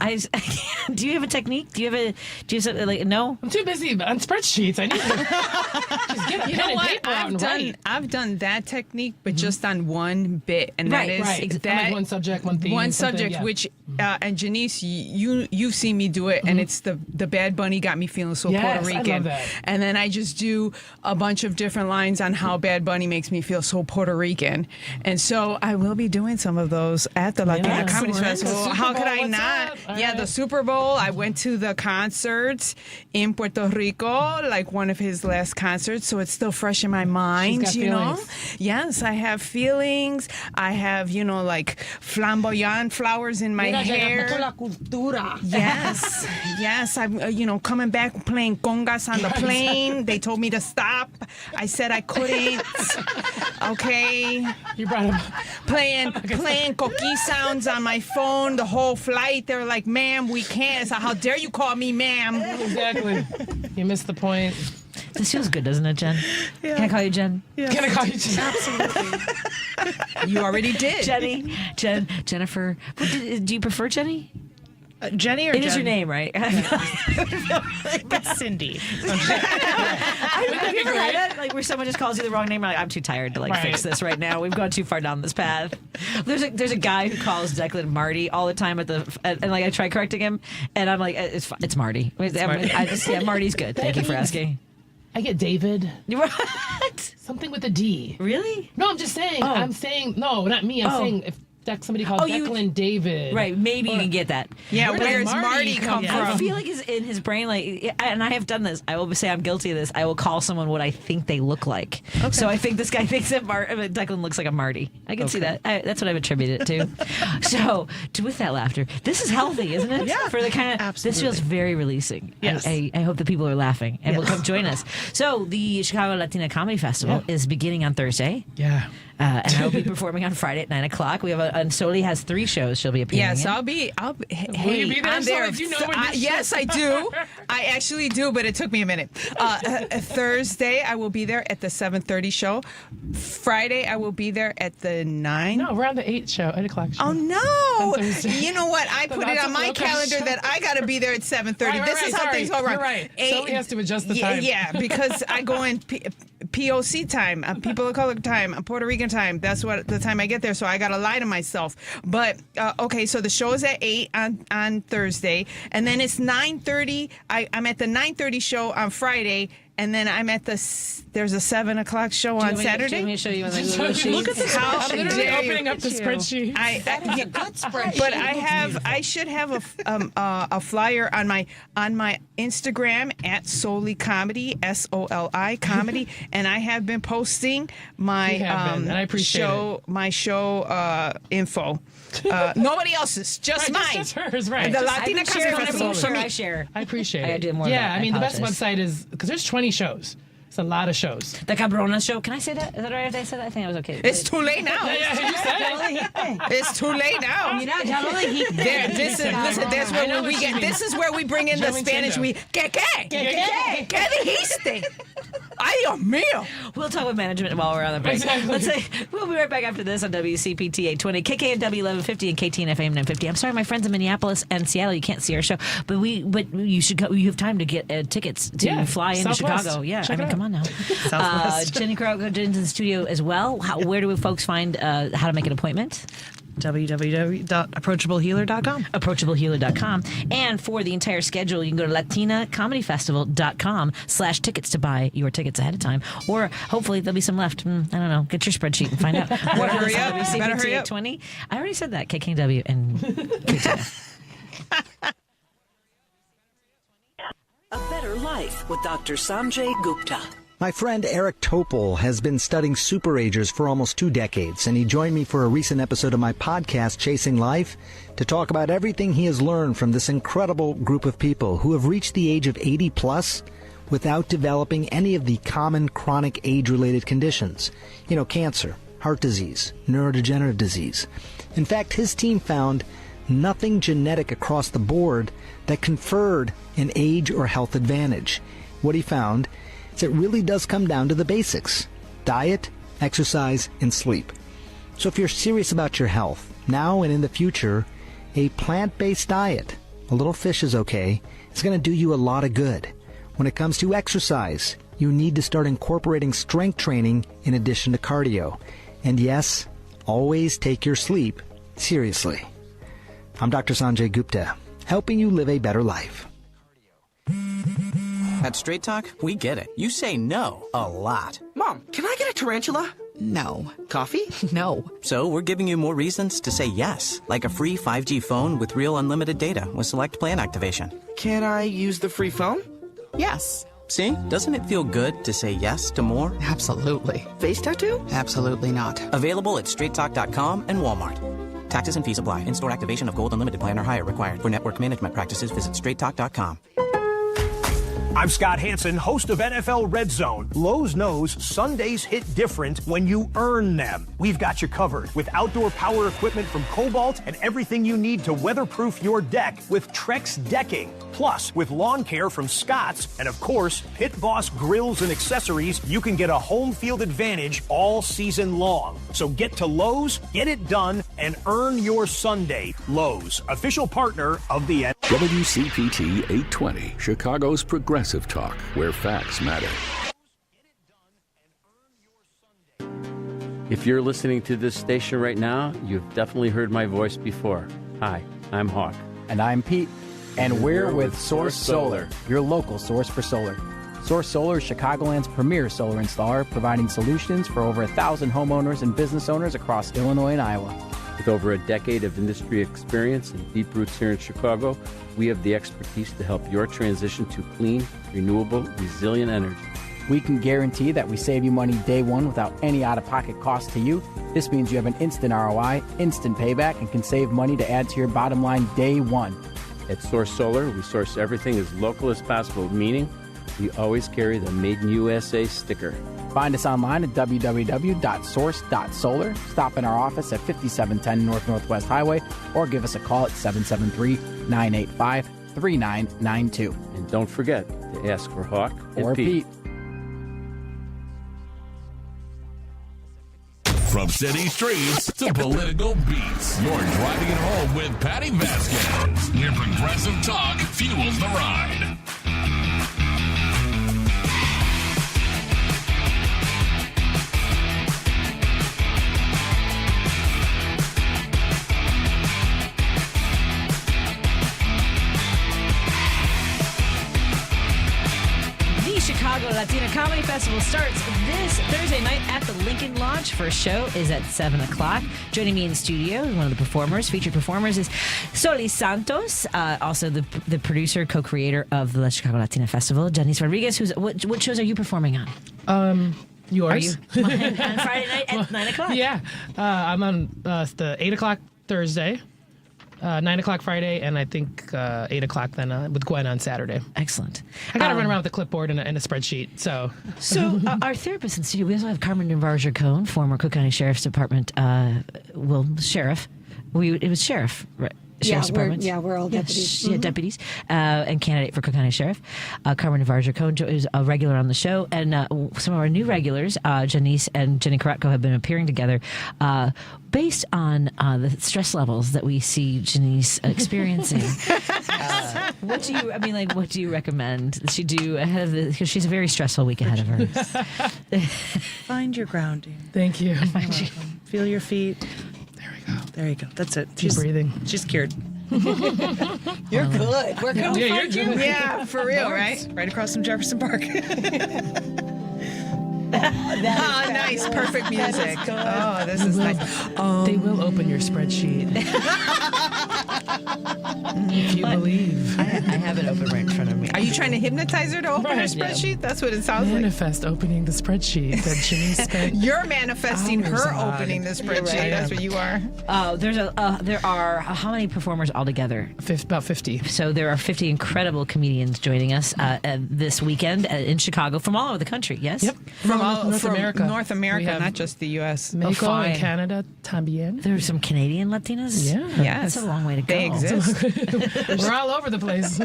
Do you have a technique? Do you have something like no? I'm too busy on spreadsheets. I need to just get a pen and paper out and write. I've done that technique, but just on one bit, and Right, that is Right. Like one subject, one theme. one something, subject, yeah. which and Janice, you've seen me do it, and it's the Bad Bunny got me feeling so Yes, Puerto I Rican, love that. and then I just do a bunch of different lines on how Bad Bunny makes me feel so Puerto Rican, and so I will be doing some of those at the Latina Yes. Comedy We're in the Festival. Super How could Bowl, I what's not? up? All Yeah, right. the Super Bowl. I went to the concerts in Puerto Rico, like one of his last concerts, so it's still fresh in my mind. got You know, feelings. yes, I have feelings. I have like flamboyant flowers in my hair. La cultura. Yes, yes. I'm, coming back playing congas on the plane. They told me to stop. I said I couldn't. Okay. You brought him. Playing coquille sounds on my phone the whole flight. They were like, "Ma'am, we can't." So how dare you call me ma'am? Exactly. You missed the point. This feels good, doesn't it, Jen? Yeah. Can I call you Jen? Yeah. Can I call you Jen? Absolutely. You already did. Jenny, Jennifer. Do you prefer Jenny? Jenny or It Jen? is your name, right? It's Cindy. Have you ever had that? Like where someone just calls you the wrong name? You're like, I'm too tired to Right. fix this right now. We've gone too far down this path. There's a guy who calls Declan Marty all the time and I try correcting him, and I'm like, it's Marty. Marty's good. Thank you for asking. I get David. What? Something with a D. Really? No, I'm just saying. Oh. I'm saying no, not me. I'm saying if somebody calls Declan David. Right, maybe you can get that. Yeah, where's Marty come from? I feel like it's in his brain, and I have done this. I will say I'm guilty of this. I will call someone what I think they look like. Okay. So I think this guy thinks that Declan looks like a Marty. I can see that. That's what I've attributed it to. So, with that laughter, this is healthy, isn't it? Yeah, For the kind of this feels very releasing. Yes. I hope that people are laughing and will come join us. So the Chicago Latina Comedy Festival is beginning on Thursday. Yeah. And I will be performing on Friday at 9:00. We have and Soli has 3 shows she'll be appearing Yes, in. I'll be. Will you be there, I'm there. Soli? Do you know when this Yes, I do. I actually do, but it took me a minute. Thursday, I will be there at the 7:30 show. Friday, I will be there at the 9. No, we're on the 8 show, 8 o'clock show. Oh no! You know what? I put it on my calendar that I got to be there at 7:30. This is how things go wrong. You're right. Soli has to adjust the time. Yeah, because I go in POC time, people of color time, Puerto Rican time. That's what the time I get there. So I got to lie to myself. But okay, so the show is at 8 on Thursday, and then it's 9:30. I'm at the 9:30 show on Friday. And then I'm at there's a 7 o'clock show on Saturday. Do you want me to show you on the Look at this. How I'm literally dare opening up the spreadsheet. That's a good spreadsheet. But I should have a flyer on my Instagram at Soli Comedy, SOLI Comedy, and I have been posting my and I appreciate my show info. Nobody else's, just mine. Just hers, right? The Latina Comedy Festival. I share. I appreciate I it. do more. Yeah, I mean the best apologize. website is because there's 20 shows. It's a lot of shows. The Cabrona show. Can I say that? Is that all right if I said that? I think that was okay. It's too late now. Yeah, you said it. It's too late now. That's where we get. This is where we bring in the Spanish. We ¿Qué dijiste? Ay, Dios mío. We'll talk with management while we're on the break. Exactly. Let's say we'll be right back after this on WCPT 820, KKNW 1150, and KTNF AM 950. I'm sorry, my friends in Minneapolis and Seattle, you can't see our show, but you should go. You have time to get tickets to fly into Southwest. Chicago. Yeah, Check I mean, it out. come on now. Southwest. Jenny Korotko is in the studio as well. Where do folks find how to make an appointment? www.approachablehealer.com. Approachablehealer.com. And for the entire schedule, you can go to latinacomedyfestival.com/tickets to buy your tickets ahead of time. Or hopefully there'll be some left. I don't know. Get your spreadsheet and find out. Better hurry up. Better hurry up. 20. I already said that. KKW and KTNF. A Better Life with Dr. Sanjay Gupta. My friend Eric Topol has been studying superagers for almost 2 decades, and he joined me for a recent episode of my podcast, Chasing Life, to talk about everything he has learned from this incredible group of people who have reached the age of 80 plus without developing any of the common chronic age-related conditions. You know, cancer, heart disease, neurodegenerative disease. In fact, his team found nothing genetic across the board that conferred an age or health advantage. What he found is it really does come down to the basics: diet, exercise, and sleep. So if you're serious about your health, now and in the future, a plant-based diet, a little fish is okay, it's going to do you a lot of good. When it comes to exercise, you need to start incorporating strength training in addition to cardio. And yes, always take your sleep seriously. I'm Dr. Sanjay Gupta, helping you live a better life. At Straight Talk, we get it. You say no a lot. Mom, can I get a tarantula? No. Coffee? No. So we're giving you more reasons to say yes, like a free 5G phone with real unlimited data with select plan activation. Can I use the free phone? Yes. See? Doesn't it feel good to say yes to more? Absolutely. Face tattoo? Absolutely not. Available at straighttalk.com and Walmart. Taxes and fees apply. In-store activation of Gold Unlimited plan or higher required. For network management practices, visit straighttalk.com. I'm Scott Hansen, host of NFL Red Zone. Lowe's knows Sundays hit different when you earn them. We've got you covered with outdoor power equipment from Cobalt and everything you need to weatherproof your deck with Trex decking. Plus, with lawn care from Scott's and, of course, Pit Boss grills and accessories, you can get a home field advantage all season long. So get to Lowe's, get it done, and earn your Sunday. Lowe's, official partner of the WCPT 820, Chicago's progressive talk, where facts matter. If you're listening to this station right now, you've definitely heard my voice before. Hi, I'm Hawk. And I'm Pete. And we're with Source Solar, your local source for solar. Source Solar is Chicagoland's premier solar installer, providing solutions for over 1,000 homeowners and business owners across Illinois and Iowa. With over a decade of industry experience and deep roots here in Chicago, we have the expertise to help your transition to clean, renewable, resilient energy. We can guarantee that we save you money day one without any out-of-pocket cost to you. This means you have an instant ROI, instant payback, and can save money to add to your bottom line day one. At Source Solar, we source everything as local as possible, meaning we always carry the Made in USA sticker. Find us online at www.source.solar. Stop in our office at 5710 North Northwest Highway or give us a call at 773-985-3992. And don't forget to ask for Hawk or Pete. From city streets to political beats, you're driving it home with Patti Vasquez, where progressive talk fuels the ride. Chicago Latina Comedy Festival starts this Thursday night at the Lincoln Lodge. First show is at 7 o'clock. Joining me in studio, one of the performers, featured performers, is Soli Santos, also the producer, co-creator of the Chicago Latina Festival. Janice Rodriguez, what shows are you performing on? Yours. Are you on Friday night at 9 o'clock? Yeah. I'm on the 8 o'clock Thursday. 9 o'clock Friday, and I think 8 o'clock then with Gwen on Saturday. Excellent. I got to run around with a clipboard and a spreadsheet. So our therapist in studio, we also have Carmen Navarre Gercone, former Cook County Sheriff's Department, sheriff. It was sheriff, right? Sheriff's Department. We're all deputies. Deputies, and candidate for Cook County Sheriff. Carmen Navarre Gercone is a regular on the show, and some of our new regulars, Janice and Jenny Korotko, have been appearing together based on the stress levels that we see Janice experiencing. What do you recommend she do ahead of because she's a very stressful week ahead of her? Find your grounding. Thank you. Feel your feet. There you go. That's it. Keep breathing. She's cured. You're good. We're going to find you. Yeah, for real, right? Right across from Jefferson Park. Nice. Perfect music. Oh, this is nice. They will open your spreadsheet. If you believe. I have it open right in front of me. Are you trying to hypnotize her to open her spreadsheet? Yeah. That's what it sounds Manifest opening the spreadsheet that Janice spent. You're manifesting her opening the spreadsheet. Right. That's what you are. There are how many performers altogether? About 50. So there are 50 incredible comedians joining us this weekend in Chicago from all over the country. Yes. Yep. From North America. North America, not just the U.S. Mexico and Canada, también. There's some Canadian Latinas. Yeah. Yes. That's a long way to go. They exist. We're all over the place.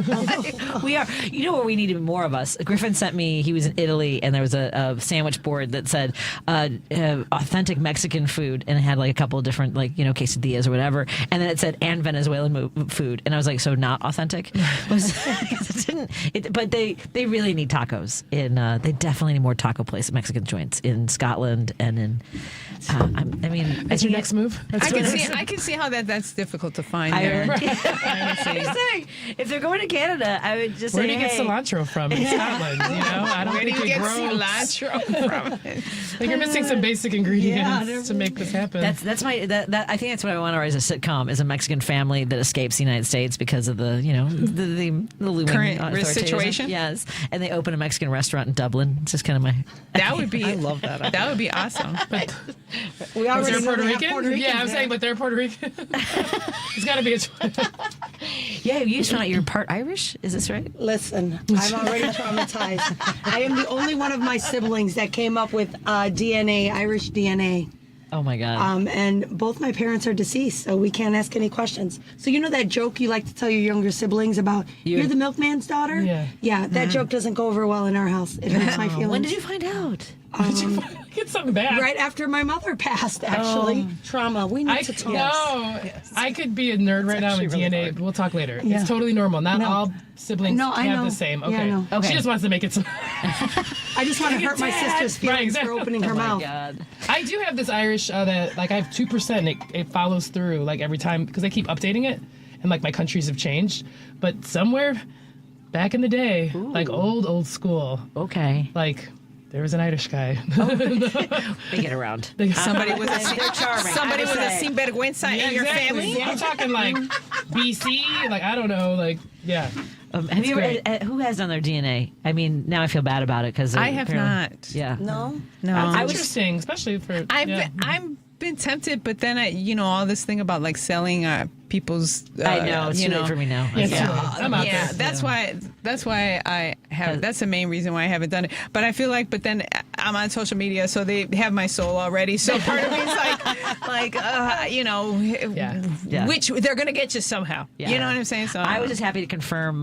We are. You know where we needed more of us? Griffin sent me, he was in Italy, and there was a sandwich board that said authentic Mexican food, and it had like a couple of different, quesadillas or whatever, and then it said, and Venezuelan food. And I was like, so not authentic? But they really need tacos. They definitely need more taco places, Mexican joints in Scotland and in. That's your next move. I can see how that's difficult to find. I'm saying, if they're going to Canada, I would just where say, do you get cilantro from in Scotland? I don't where think do you get grow cilantro from? Like you're missing some basic ingredients to make this happen. I think that's what I want to write as a sitcom, is a Mexican family that escapes the United States because of the looming current situation. Yes, and they open a Mexican restaurant in Dublin. It's just kind of my. That would be. I love that. That would be awesome. But we already they're Puerto Rican. Yeah, I'm saying, but they're Puerto Rican. It's got to be a. Yeah, you just found out you're part Irish. Is this right? Listen, I'm already traumatized. I am the only one of my siblings that came up with Irish DNA. Oh my God. And both my parents are deceased, so we can't ask any questions. So you know that joke you like to tell your younger siblings about, you're the milkman's daughter? Yeah. Yeah, that joke doesn't go over well in our house. It hurts my feelings. When did you find out? Get something bad. Right after my mother passed, actually. Trauma. We need to talk. No, I could be a nerd right now with really DNA. hard. We'll talk later. Yeah. It's totally normal. Not No. all siblings I have know. the same. Yeah, Okay. I know. Okay. She just wants to make it so. I just want to hurt my sister's feelings for opening her mouth. God. I do have this Irish that, like, I have 2%. And it follows through, like, every time, because I keep updating it. And, like, my countries have changed. But somewhere back in the day, like, old school. Okay. Like, there was an Irish guy. They get around. Somebody with a They're charming. somebody with a say. sinvergüenza in your exactly. family. I'm talking, like, BC. Like, I don't know. Like, yeah. Have you ever? Who has done their DNA? I mean, now I feel bad about it because I have not. Yeah. No. That's interesting, especially for. I've been tempted, but then all this thing about like selling people's. I know it's too late for me now. I'm out there. That's why I have. That's the main reason why I haven't done it. But I feel like, but then I'm on social media, so they have my soul already. So part of me is which they're gonna get you somehow. Yeah. You know what I'm saying? So I was just happy to confirm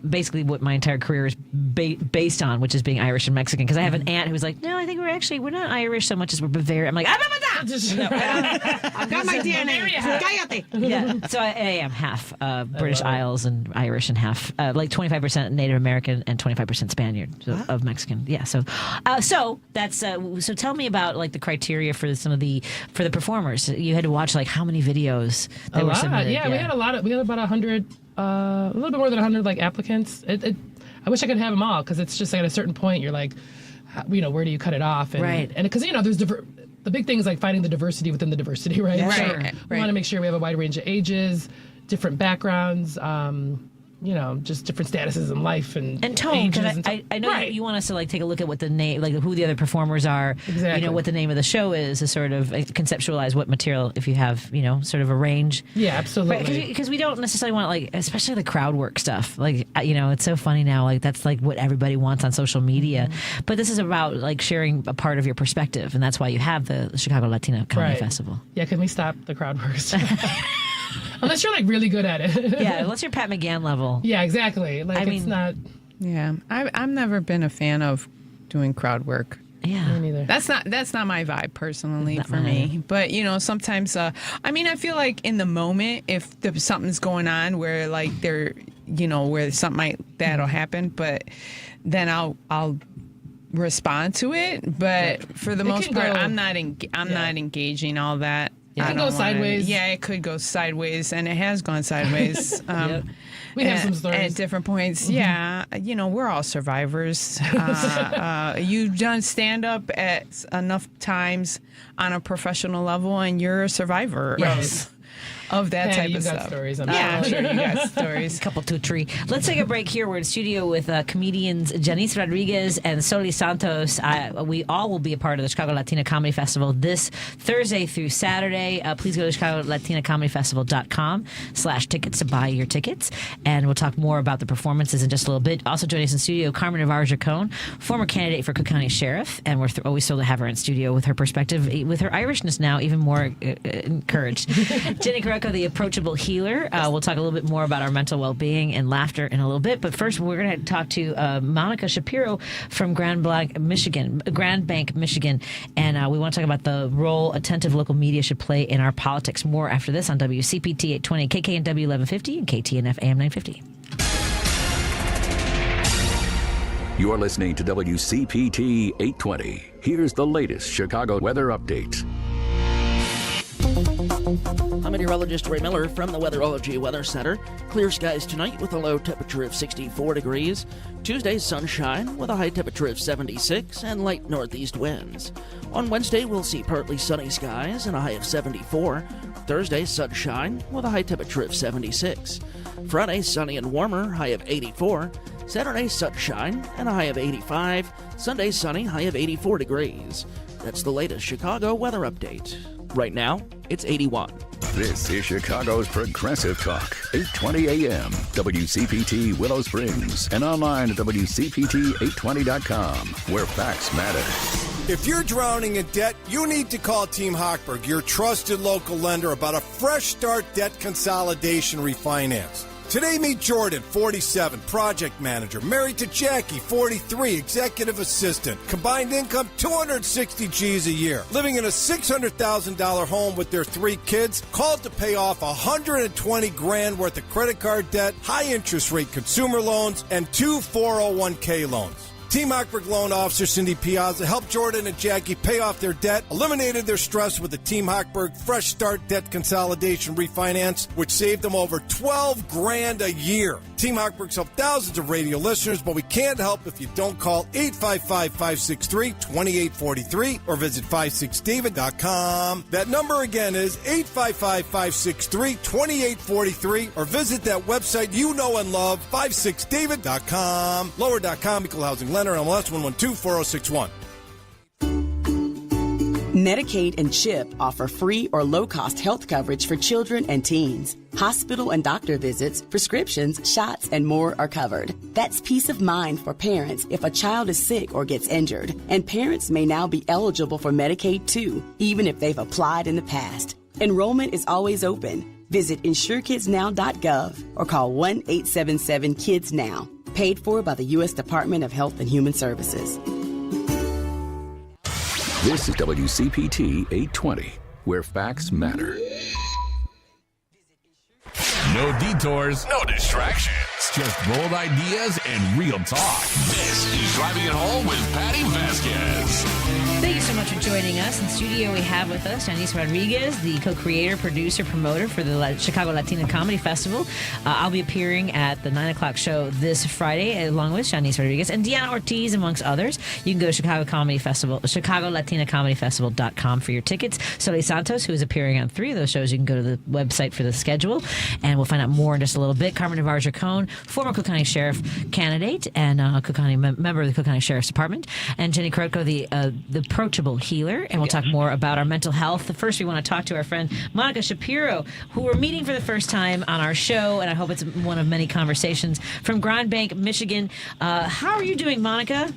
basically what my entire career is based on, which is being Irish and Mexican. Because I have an aunt who's like, no, I think we're not Irish so much as we're Bavarian. I'm like, I've got my DNA. Yeah, so I am half British Isles and Irish, and half like 25% Native American and 25% Spaniard of Mexican. Yeah, so that's so. Tell me about like the criteria for some of the performers. You had to watch like how many videos they were submitted. Yeah, we had a lot. We had about 100, a little bit more than 100 like applicants. I wish I could have them all because it's just like at a certain point you're like, where do you cut it off? And, right. And because there's the big thing is like finding the diversity within the diversity, right? Yeah, so right. We want to make sure we have a wide range of ages, different backgrounds, just different statuses in life and tone. Ages I know you want us to like take a look at what the name, like who the other performers are. Exactly. What the name of the show is to sort of conceptualize what material, if you have, sort of a range. Yeah, absolutely. Because we don't necessarily want like, especially the crowd work stuff. Like, it's so funny now. Like that's like what everybody wants on social media. Mm-hmm. But this is about like sharing a part of your perspective, and that's why you have the Chicago Latina Comedy Festival. Yeah, can we stop the crowd work stuff? Unless you're like really good at it. Yeah, unless you're Pat McGann level. Yeah, exactly. Like it's not. Yeah, I've never been a fan of doing crowd work. Yeah, me neither. That's not my vibe personally for me. But sometimes I feel like in the moment if something's going on where like where something that'll happen, but then I'll respond to it. But for the most part, I'm not engaging all that. Yeah, it can go sideways. Yeah, it could go sideways, and it has gone sideways. We have some stories at different points. Mm-hmm. Yeah, we're all survivors. You've done stand up at enough times on a professional level, and you're a survivor of that type of stuff. Stories, I'm sure you got stories. A couple two, three. Let's take a break here. We're in studio with comedians Janice Rodriguez and Soli Santos. We all will be a part of the Chicago Latina Comedy Festival this Thursday through Saturday. Please go to ChicagoLatinaComedyFestival.com/tickets to buy your tickets. And we'll talk more about the performances in just a little bit. Also joining us in studio, Carmen Navarre Gercone, former candidate for Cook County Sheriff. And we're always thrilled to have her in studio with her perspective, with her Irishness now even more encouraged. Jenny Korotko, the Approachable Healer. We'll talk a little bit more about our mental well-being and laughter in a little bit. But first, we're going to talk to Monica Shapiro from Grand Blanc, Michigan. And we want to talk about the role attentive local media should play in our politics. More after this on WCPT 820, KKNW 1150, and KTNF AM 950. You're listening to WCPT 820. Here's the latest Chicago weather update. I'm meteorologist Ray Miller from the Weatherology Weather Center. Clear skies tonight with a low temperature of 64 degrees. Tuesday, sunshine with a high temperature of 76 and light northeast winds. On Wednesday, we'll see partly sunny skies and a high of 74. Thursday, sunshine with a high temperature of 76. Friday, sunny and warmer, high of 84. Saturday, sunshine and a high of 85. Sunday, sunny, high of 84 degrees. That's the latest Chicago weather update. Right now, it's 81. This is Chicago's Progressive Talk, 820 AM, WCPT Willow Springs, and online at WCPT820.com, where facts matter. If you're drowning in debt, you need to call Team Hochberg, your trusted local lender, about a fresh start debt consolidation refinance. Today, meet Jordan, 47, project manager, married to Jackie, 43, executive assistant, combined income 260 G's a year, living in a $600,000 home with their 3 kids, called to pay off $120,000 worth of credit card debt, high interest rate consumer loans, and 2 401k loans. Team Hochberg loan officer Cindy Piazza helped Jordan and Jackie pay off their debt, eliminated their stress with the Team Hochberg Fresh Start Debt Consolidation Refinance, which saved them over $12,000 a year. Team Hochberg's helped thousands of radio listeners, but we can't help if you don't call 855-563-2843 or visit 56david.com. That number again is 855-563-2843 or visit that website you know and love, 56david.com. Lower.com, Equal Housing Lender, MLS 1124061. Medicaid and CHIP offer free or low-cost health coverage for children and teens. Hospital and doctor visits, prescriptions, shots, and more are covered. That's peace of mind for parents if a child is sick or gets injured. And parents may now be eligible for Medicaid too, even if they've applied in the past. Enrollment is always open. Visit InsureKidsNow.gov or call 1-877-KIDS-NOW. Paid for by the U.S. Department of Health and Human Services. This is WCPT 820, where facts matter. No detours, no distractions. Just bold ideas and real talk. This is Driving It Home with Patti Vasquez. Thank you so much for joining us. In studio, we have with us Janice Rodriguez, the co-creator, producer, promoter for the Chicago Latina Comedy Festival. I'll be appearing at the 9 o'clock show this Friday, along with Janice Rodriguez and Deanna Ortiz, amongst others. You can go to Chicago Comedy Festival, ChicagoLatinaComedyFestival.com for your tickets. Soli Santos, who is appearing on 3 of those shows, you can go to the website for the schedule, and we'll find out more in just a little bit. Carmen Navarre Gercone, former Cook County Sheriff candidate and Cook County member of the Cook County Sheriff's Department, and Jenny Korotko, the Approachable healer, and we'll talk more about our mental health. First, we want to talk to our friend Monica Shapiro, who we're meeting for the first time on our show, and I hope it's one of many conversations, from Grand Blanc, Michigan. How are you doing, Monica?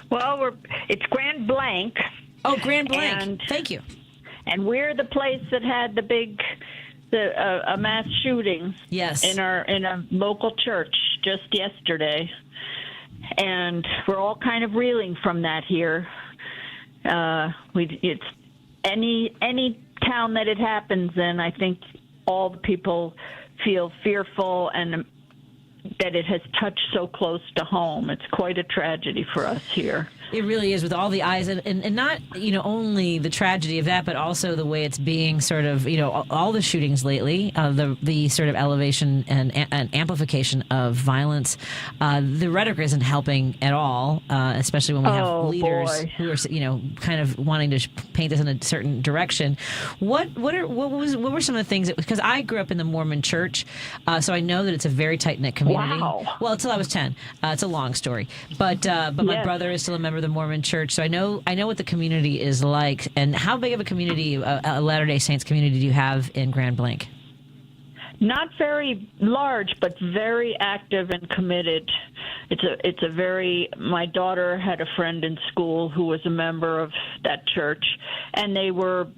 Well, it's Grand Blanc. Oh, Grand Blanc. Thank you. And we're the place that had a mass shooting. Yes. In a local church just yesterday. And we're all kind of reeling from that here. It's any town that it happens in, I think all the people feel fearful and that it has touched so close to home. It's quite a tragedy for us here. It really is, with all the eyes, and not, only the tragedy of that, but also the way it's being sort of, all the shootings lately, the sort of elevation and amplification of violence. The rhetoric isn't helping at all, especially when we have leaders who are, kind of wanting to paint this in a certain direction. What were some of the things because I grew up in the Mormon church, so I know that it's a very tight-knit community. Wow. Well, until I was 10. It's a long story, but my brother is still a member of the Mormon church, so I know what the community is like. And how big of a community, a Latter-day Saints community, do you have in Grand Blanc? Not very large, but very active and committed. It's a very. My daughter had a friend in school who was a member of that church, and they were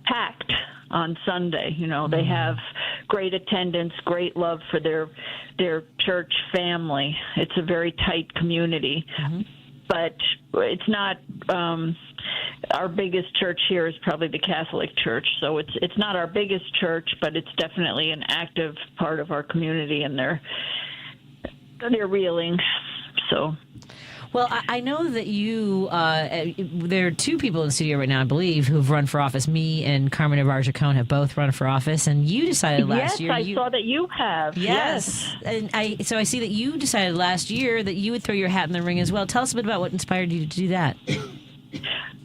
packed on Sunday. They have great attendance, great love for their church family. It's a very tight community. Mm-hmm. But it's not. Our biggest church here is probably the Catholic Church, so it's not our biggest church, but it's definitely an active part of our community, and they're reeling. So. Well, I know that you, there are 2 people in the studio right now, I believe, who've run for office. Me and Carmen Navarre Gercone have both run for office, and you decided last year. Yes, I saw that you have. Yes. And I see that you decided last year that you would throw your hat in the ring as well. Tell us a bit about what inspired you to do that.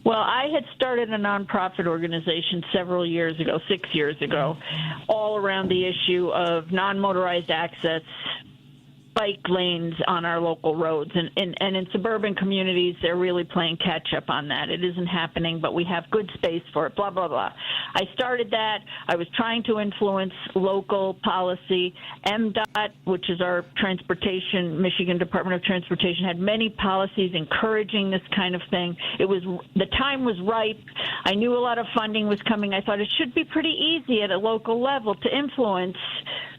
Well, I had started a nonprofit organization several years ago, 6 years ago, all around the issue of non-motorized access bike lanes on our local roads. And in suburban communities, they're really playing catch up on that. It isn't happening, but we have good space for it, blah, blah, blah. I started that. I was trying to influence local policy. MDOT, which is our transportation, Michigan Department of Transportation, had many policies encouraging this kind of thing. The time was ripe. I knew a lot of funding was coming. I thought it should be pretty easy at a local level to influence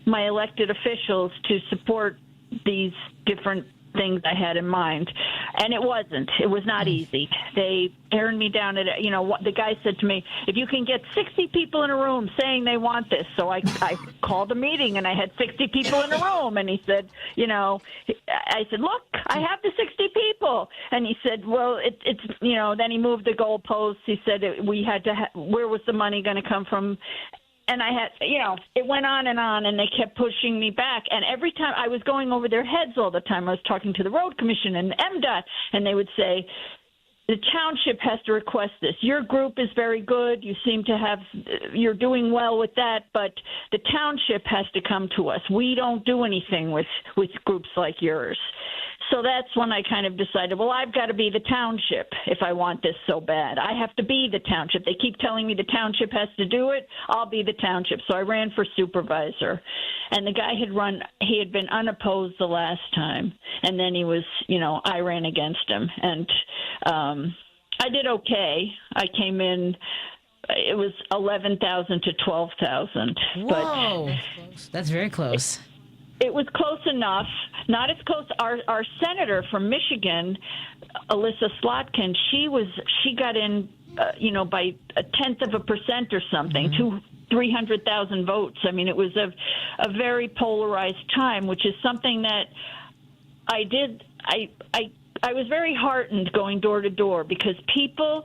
my elected officials to support these different things I had in mind. And it wasn't. It was not easy. They turned me down at, the guy said to me, if you can get 60 people in a room saying they want this. So I called a meeting and I had 60 people in a room. And he said, I said, look, I have the 60 people. And he said, well, it's then he moved the goalposts. He said we had to, where was the money going to come from? And I had, it went on, and they kept pushing me back. And every time I was going over their heads all the time. I was talking to the road commission and MDOT, and they would say, the township has to request this. Your group is very good. You seem to you're doing well with that, but the township has to come to us. We don't do anything with groups like yours. So that's when I kind of decided, well, I've got to be the township if I want this so bad. I have to be the township. They keep telling me the township has to do it. I'll be the township. So I ran for supervisor. And the guy he had been unopposed the last time. And then he was, I ran against him. And I did okay. I came in, it was 11,000 to 12,000. Whoa. That's very close. It was close enough, not as close. Our senator from Michigan, Alyssa Slotkin, she got in, by 1/10% or something, 300,000 votes. I mean, it was a very polarized time, which is something that I did. I was very heartened going door to door because people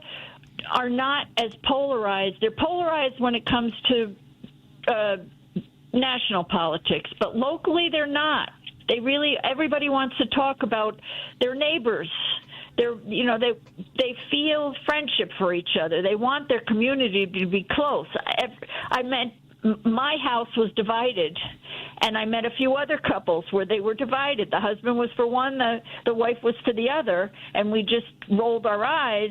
are not as polarized. They're polarized when it comes to national politics, but locally they're not. Everybody wants to talk about their neighbors. They feel friendship for each other. They want their community to be close. My house was divided, and I met a few other couples where they were divided. The husband was for one, the wife was for the other, and we just rolled our eyes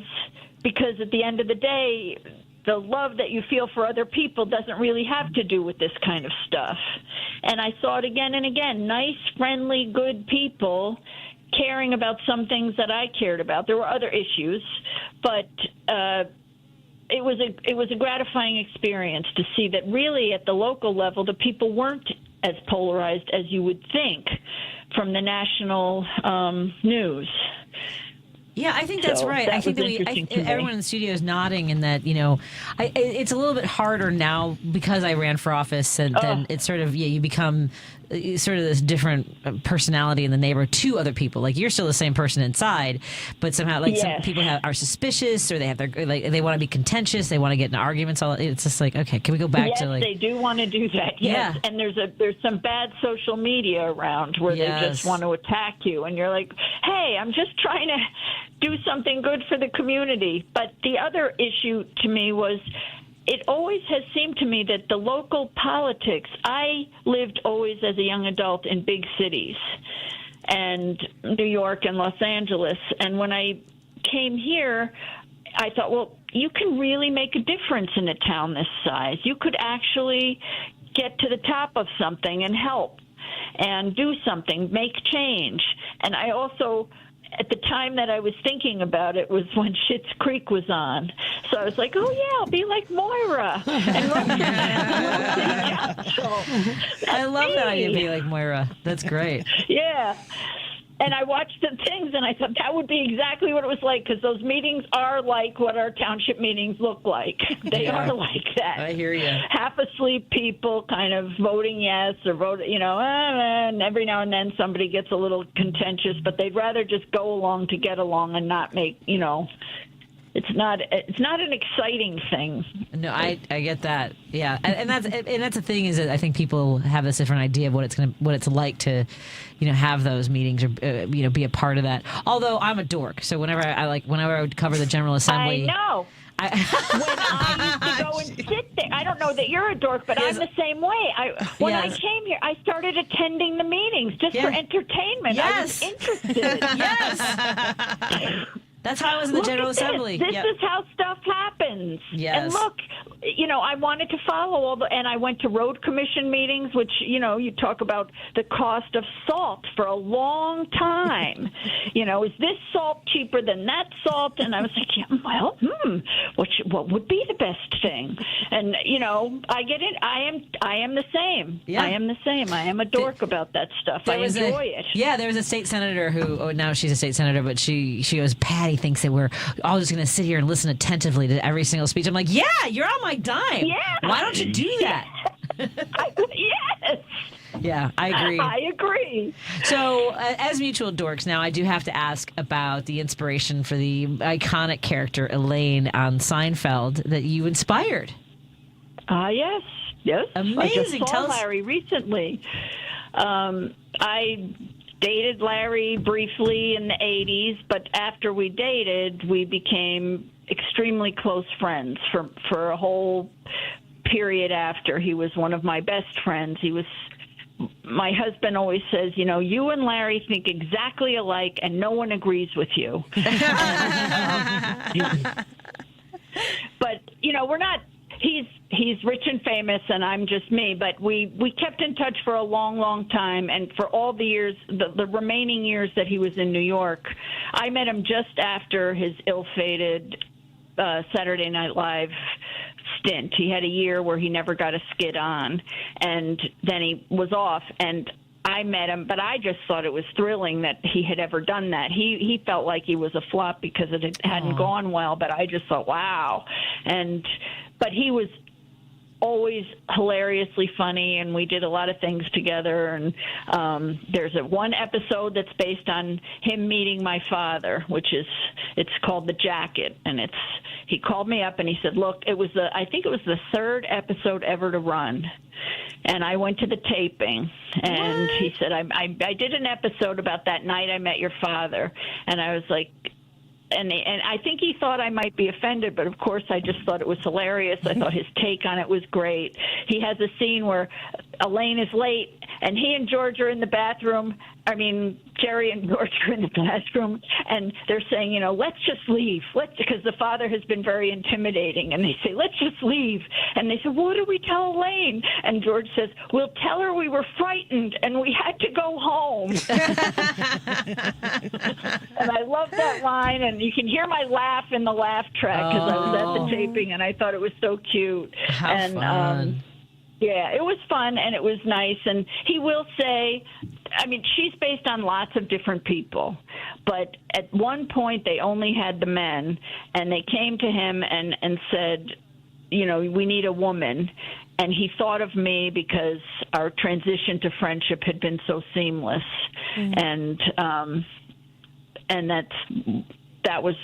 because at the end of the day, the love that you feel for other people doesn't really have to do with this kind of stuff. And I saw it again and again. Nice, friendly, good people caring about some things that I cared about. There were other issues, but it was a gratifying experience to see that really at the local level, the people weren't as polarized as you would think from the national news. Yeah, I think that's right. I think that everyone in the studio is nodding, and that it's a little bit harder now because I ran for office, and then it's sort of you become sort of this different personality in the neighborhood to other people. Like you're still the same person inside, but somehow some people are suspicious, or they have they want to be contentious, they want to get in arguments. It's just like, okay, can we go back to they do want to do that. Yes. Yeah, and there's some bad social media around where they just want to attack you, and you're like, hey, I'm just trying to do something good for the community. But the other issue to me was, it always has seemed to me that the local politics, I lived always as a young adult in big cities and New York and Los Angeles. And when I came here, I thought, well, you can really make a difference in a town this size. You could actually get to the top of something and help and do something, make change. And I also, at the time that I was thinking about it was when Schitt's Creek was on. So I was like, oh, yeah, I'll be like Moira. And I love that idea of being like Moira. That's great. Yeah. And I watched the things, and I thought that would be exactly what it was like, because those meetings are like what our township meetings look like. They are like that. I hear you. Half asleep people kind of voting yes or voting, and every now and then somebody gets a little contentious, but they'd rather just go along to get along and not make, it's not an exciting thing. No, I get that. Yeah, and that's the thing, is that I think people have this different idea of what it's like to, have those meetings or be a part of that. Although I'm a dork, so whenever I would cover the General Assembly, I know. when I used to go and sit there. I don't know that you're a dork, but I'm the same way. When I came here, I started attending the meetings just for entertainment. I was interested. Yes. That's how I was in the General Assembly. This is how stuff happens. Yes. And look, I wanted to follow and I went to road commission meetings, which, you talk about the cost of salt for a long time. Is this salt cheaper than that salt? And I was like, what would be the best thing? And, I get it. I am the same. Yeah. I am the same. I am a dork about that stuff. I enjoy it. Yeah, there was a state senator who, now she's a state senator, but she goes, Patty thinks that we're all just going to sit here and listen attentively to every single speech. I'm like, yeah, you're on my dime. Yeah. Why don't you do that? Yes. Yeah, I agree. I agree. So, as mutual dorks, now I do have to ask about the inspiration for the iconic character Elaine on Seinfeld that you inspired. Yes. Amazing. I just saw Larry recently. I dated Larry briefly in the 80s, but after we dated, we became extremely close friends for a whole period after. He was one of my best friends. My husband always says, you and Larry think exactly alike and no one agrees with you. But, we're not, he's rich and famous and I'm just me, but we kept in touch for a long, long time. And for all the years, the remaining years that he was in New York, I met him just after his ill-fated Saturday Night Live stint. He had a year where he never got a skit on, and then he was off, and I met him, but I just thought it was thrilling that he had ever done that. He felt like he was a flop because it hadn't gone well, but I just thought, wow. But he was always hilariously funny, and we did a lot of things together. And there's one episode that's based on him meeting my father, it's called The Jacket, and he called me up and he said, look, I think it was the third episode ever to run. And I went to the taping, and he said, I did an episode about that night I met your father. And I was like, and I think he thought I might be offended, but of course I just thought it was hilarious. I thought his take on it was great. He has a scene where Elaine is late, and he and George are in the bathroom. Jerry and George are in the bathroom, and they're saying, let's just leave. Because the father has been very intimidating. And they say, let's just leave. And they say, what do we tell Elaine? And George says, we'll tell her we were frightened and we had to go home. And I love that line. And you can hear my laugh in the laugh track because I was at the taping, and I thought it was so cute. How fun. Yeah, it was fun and it was nice. And he will say, she's based on lots of different people, but at one point they only had the men, and they came to him and said, we need a woman. And he thought of me because our transition to friendship had been so seamless. And I was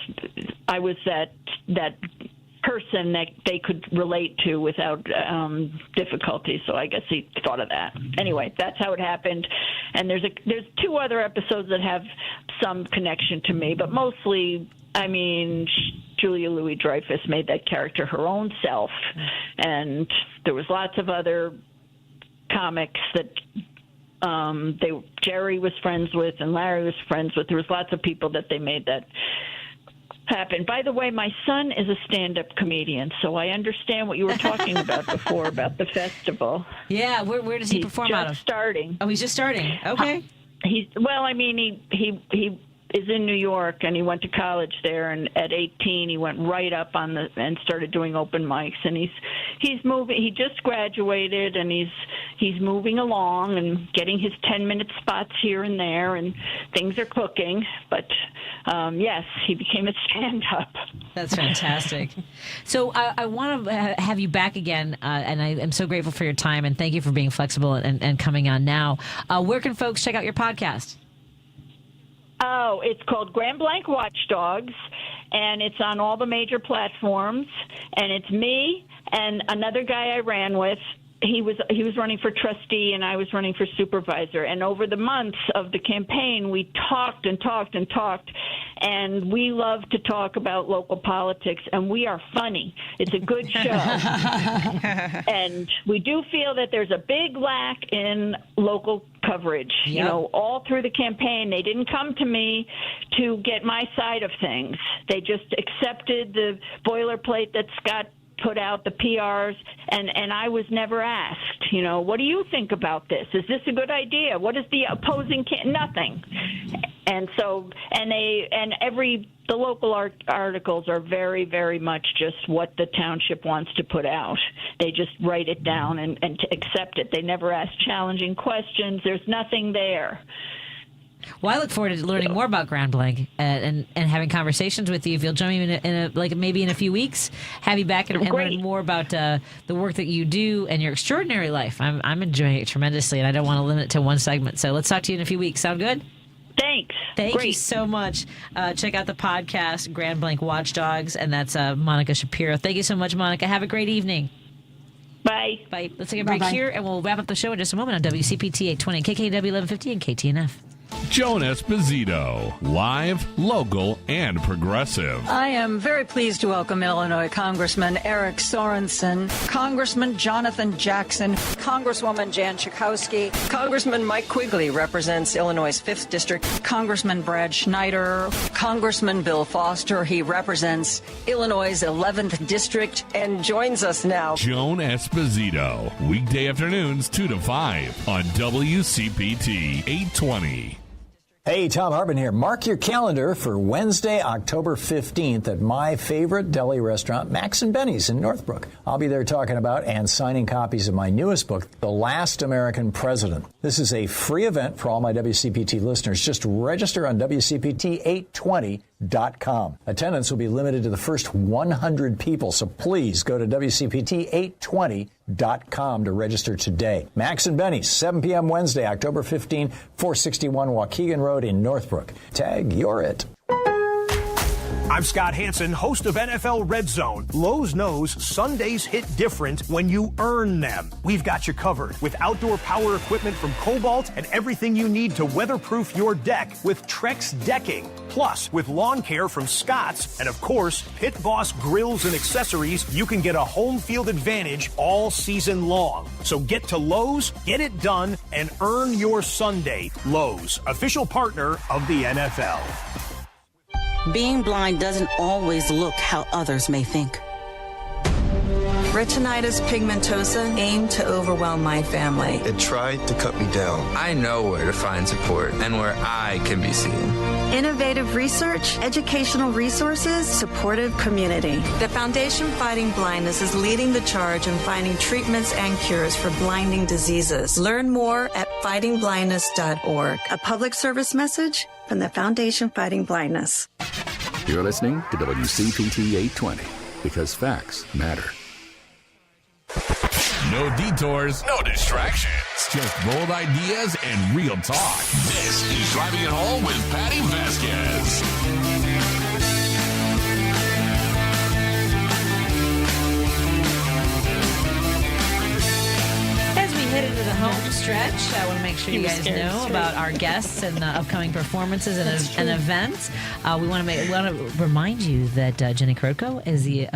that person that they could relate to without difficulty. So I guess he thought of that. Anyway, that's how it happened. And there's two other episodes that have some connection to me, but mostly, Julia Louis-Dreyfus made that character her own self. And there was lots of other comics that Jerry was friends with and Larry was friends with. There was lots of people that they made that happen. By the way, my son is a stand-up comedian, so I understand what you were talking about before about the festival. Yeah, where does he perform out of? He's just starting. Oh, he's just starting. Okay. He is in New York, and he went to college there, and at 18 he went right up and started doing open mics, and he's moving. He just graduated, and he's moving along and getting his 10-minute spots here and there, and things are cooking. But yes, he became a stand-up. That's fantastic. So I want to have you back again, and I am so grateful for your time, and thank you for being flexible and coming on now. Where can folks check out your podcast? Oh, it's called Grand Blanc Watchdogs, and it's on all the major platforms. And it's me and another guy I ran with. He was running for trustee, and I was running for supervisor. And over the months of the campaign, we talked and talked and talked. and we love to talk about local politics, and we are funny. It's a good show. And we do feel that there's a big lack in local coverage. Yep. You know, all through the campaign, they didn't come to me to get my side of things. They just accepted the boilerplate that Scott put out, the PRs, and I was never asked, you know, what do you think about this? Is this a good idea? What is the opposing nothing? And so, the local articles are very, very much just what the township wants to put out. They just write it down and accept it. They never ask challenging questions. There's nothing there. Well, I look forward to learning more about Grand Blanc and having conversations with you. If you'll join me maybe in a few weeks, have you back and learn more about the work that you do and your extraordinary life. I'm enjoying it tremendously, and I don't want to limit it to one segment. So let's talk to you in a few weeks. Sound good? Thanks. Thank you so much. Check out the podcast, Grand Blanc Watchdogs, and that's Monica Shapiro. Thank you so much, Monica. Have a great evening. Bye. Bye. Let's take a break here, and we'll wrap up the show in just a moment on WCPT 820, KKW 1150, and KTNF. Joan Esposito, live, local, and progressive. I am very pleased to welcome Illinois Congressman Eric Sorensen, Congressman Jonathan Jackson, Congresswoman Jan Schakowsky, Congressman Mike Quigley represents Illinois' 5th District, Congressman Brad Schneider, Congressman Bill Foster, he represents Illinois' 11th District, and joins us now. Joan Esposito, weekday afternoons 2 to 5 on WCPT 820. Hey, Tom Harbin here. Mark your calendar for Wednesday, October 15th at my favorite deli restaurant, Max & Benny's in Northbrook. I'll be there talking about and signing copies of my newest book, The Last American President. This is a free event for all my WCPT listeners. Just register on WCPT820.com. Attendance will be limited to the first 100 people, so please go to WCPT820.com to register today. Max & Benny's, 7 p.m. Wednesday, October 15, 461 Waukegan Road in Northbrook. Tag, you're it. I'm Scott Hansen, host of NFL Red Zone. Lowe's knows Sundays hit different when you earn them. We've got you covered with outdoor power equipment from Cobalt and everything you need to weatherproof your deck with Trex decking. Plus, with lawn care from Scott's and, of course, Pit Boss grills and accessories, you can get a home field advantage all season long. So get to Lowe's, get it done, and earn your Sunday. Lowe's, official partner of the NFL. Being blind doesn't always look how others may think. Retinitis pigmentosa aimed to overwhelm my family. It tried to cut me down. I know where to find support and where I can be seen. Innovative research, educational resources, supportive community. The Foundation Fighting Blindness is leading the charge in finding treatments and cures for blinding diseases. Learn more at fightingblindness.org. A public service message from the Foundation Fighting Blindness. You're listening to WCPT 820 because facts matter. No detours, no distractions. Just bold ideas and real talk. This is Driving It Home with Patti Vasquez. As we head into the home stretch, I want to make sure you guys know about our guests and upcoming performances and events. We want to remind you that Jenny Korotko is the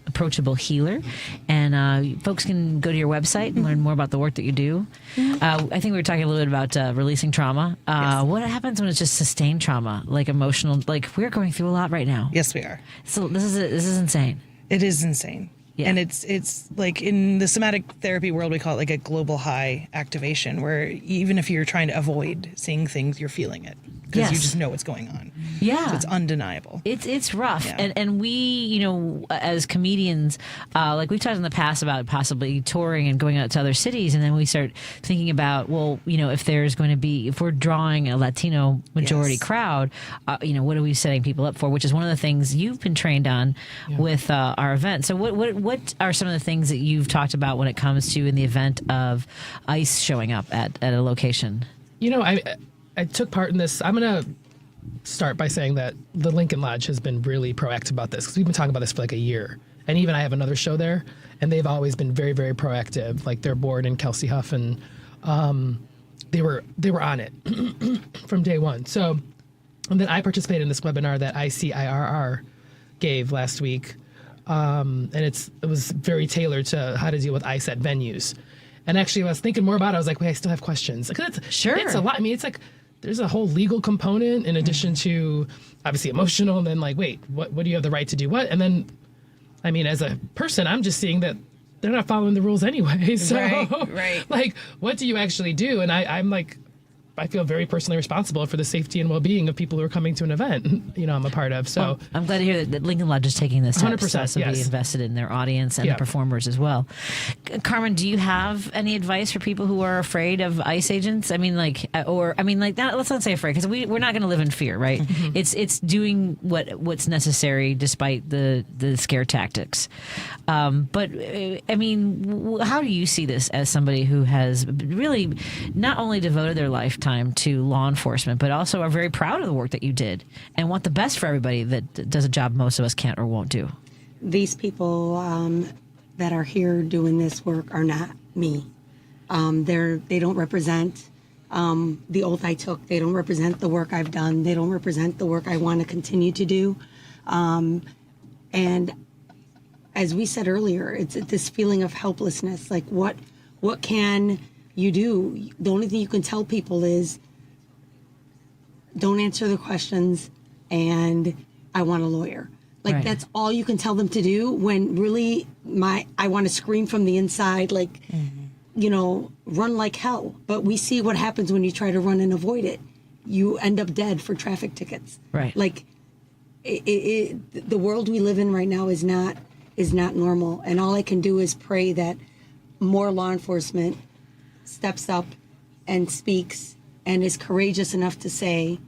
Approachable healer, and folks can go to your website and learn more about the work that you do. I think we were talking a little bit about releasing trauma. What happens when it's just sustained trauma, like emotional? Like, we're going through a lot right now. Yes, we are. So this is insane. It is insane. Yeah. And it's like in the somatic therapy world, we call it like a global high activation, where even if you're trying to avoid seeing things, you're feeling it. Because you just know what's going on. Yeah. So it's undeniable. It's rough. Yeah. And we, as comedians, like we've talked in the past about possibly touring and going out to other cities, and then we start thinking about, well, if we're drawing a Latino majority crowd, what are we setting people up for? Which is one of the things you've been trained on with our event. So what are some of the things that you've talked about when it comes to in the event of ICE showing up at a location? I took part in this. I'm going to start by saying that the Lincoln Lodge has been really proactive about this, because we've been talking about this for like a year. And even I have another show there, and they've always been very, very proactive. Like their board and Kelsey Huff, and they were on it from day one. So And then I participated in this webinar that ICIRR gave last week. And it was very tailored to how to deal with ICE at venues. And actually, I was thinking more about it. I was like, wait, I still have questions. Sure. It's a lot. I mean, it's like there's a whole legal component in addition to obviously emotional. And then like, wait, what do you have the right to do what? And then, I mean, as a person, I'm just seeing that they're not following the rules anyway. So, right. like, what do you actually do? And I'm like, I feel very personally responsible for the safety and well-being of people who are coming to an event, I'm a part of. So well, I'm glad to hear that Lincoln Lodge is taking this step 100%, to also be invested in their audience and the performers as well. Carmen, do you have any advice for people who are afraid of ICE agents? I mean, let's not say afraid, because we're not going to live in fear, right? Mm-hmm. It's doing what's necessary despite the scare tactics. But I mean, how do you see this as somebody who has really not only devoted their lifetime to law enforcement, but also are very proud of the work that you did and want the best for everybody that does a job most of us can't or won't do? These people that are here doing this work are not me. They don't represent the oath I took. They don't represent the work I've done. They don't represent the work I want to continue to do. And as we said earlier, it's this feeling of helplessness. Like, what can you do? The only thing you can tell people is, don't answer the questions, and I want a lawyer. Like, right. That's all you can tell them to do, when really I want to scream from the inside, like, run like hell. But we see what happens when you try to run and avoid it. You end up dead for traffic tickets. Right. Like, the world we live in right now is not normal. And all I can do is pray that more law enforcement steps up and speaks and is courageous enough to say,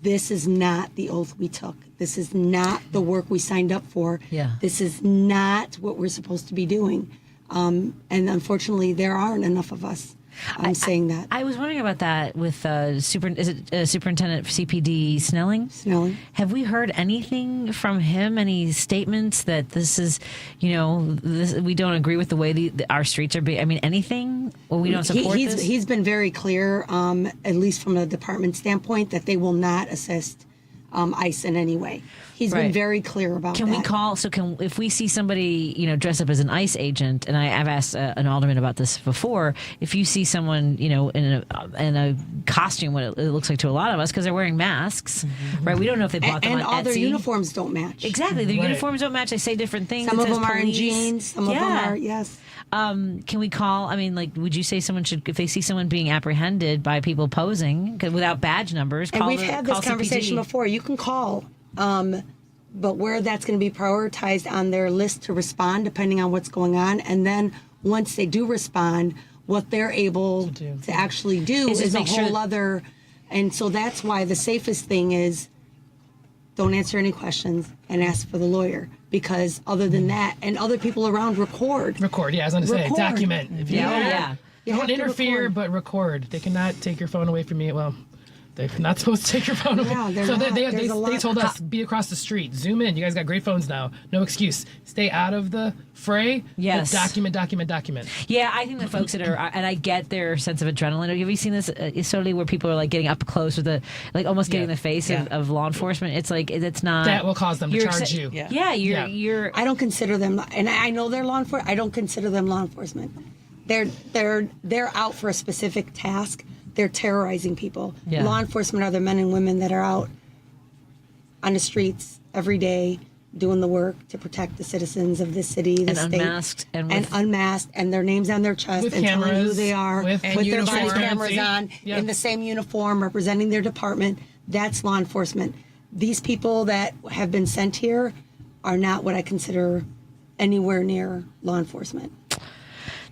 this is not the oath we took. This is not the work we signed up for. Yeah. This is not what we're supposed to be doing. And unfortunately, there aren't enough of us. I'm saying that. I was wondering about that with Superintendent CPD Snelling? Have we heard anything from him? Any statements that this is, we don't agree with the way our streets are being? I mean, anything? Or we don't support this? He's been very clear, at least from a department standpoint, that they will not assist ICE in any way. He's been very clear about that. Can we call? So if we see somebody, dress up as an ICE agent, and I've asked an alderman about this before, if you see someone, in a costume, what it looks like to a lot of us, because they're wearing masks, right? We don't know if they bought them on Etsy. And all their uniforms don't match. Exactly, their uniforms don't match. They say different things. Some of them are in jeans. Some of them are, yes. Can we call? I mean, would you say someone should, if they see someone being apprehended by people posing without badge numbers, and we've had this conversation before. You can call, but where that's going to be prioritized on their list to respond, depending on what's going on, and then once they do respond, what they're able to actually do is a whole other. And so that's why the safest thing is, don't answer any questions and ask for the lawyer. Because other than that, and other people around record, yeah, I was going to say, document. If you don't interfere, but record. They cannot take your phone away from you. Well, they're not supposed to take your phone away. Yeah, so they told us, be across the street, zoom in. You guys got great phones now. No excuse. Stay out of the fray. Yes. Document. Yeah, I think the folks that are, and I get their sense of adrenaline. Have you seen this, Soli, where people are like getting up close with almost getting the face of law enforcement? It's like, it's not. That will cause them to charge you. You're. I don't consider them, and I know they're law enforcement. I don't consider them law enforcement. They're out for a specific task. They're terrorizing people. Yeah. Law enforcement are the men and women that are out on the streets every day doing the work to protect the citizens of this city, the state. Unmasked and unmasked, and their names on their chest, with and cameras, telling who they are, with their body cameras on, in the same uniform, representing their department. That's law enforcement. These people that have been sent here are not what I consider anywhere near law enforcement.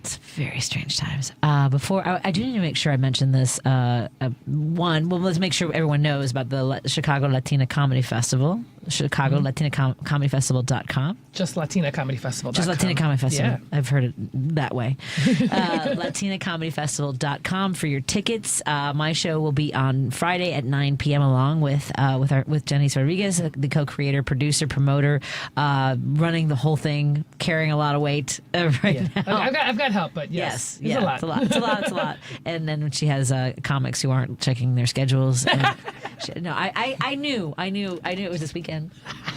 It's very strange times. Before I do need to make sure I mention this. Let's make sure everyone knows about the Chicago Latina Comedy Festival. Chicago Latina Comedy Festival.com. Just Latina Comedy Festival. Just Latina Comedy Festival. Yeah. I've heard it that way. LatinaComedyFestival.com for your tickets. My show will be on Friday at 9 p.m. along with Janice Rodriguez, the co-creator, producer, promoter, running the whole thing, carrying a lot of weight right now. I've got help, but yes, it's a lot. It's a lot. And then she has comics who aren't checking their schedules. And No, I knew it was this weekend.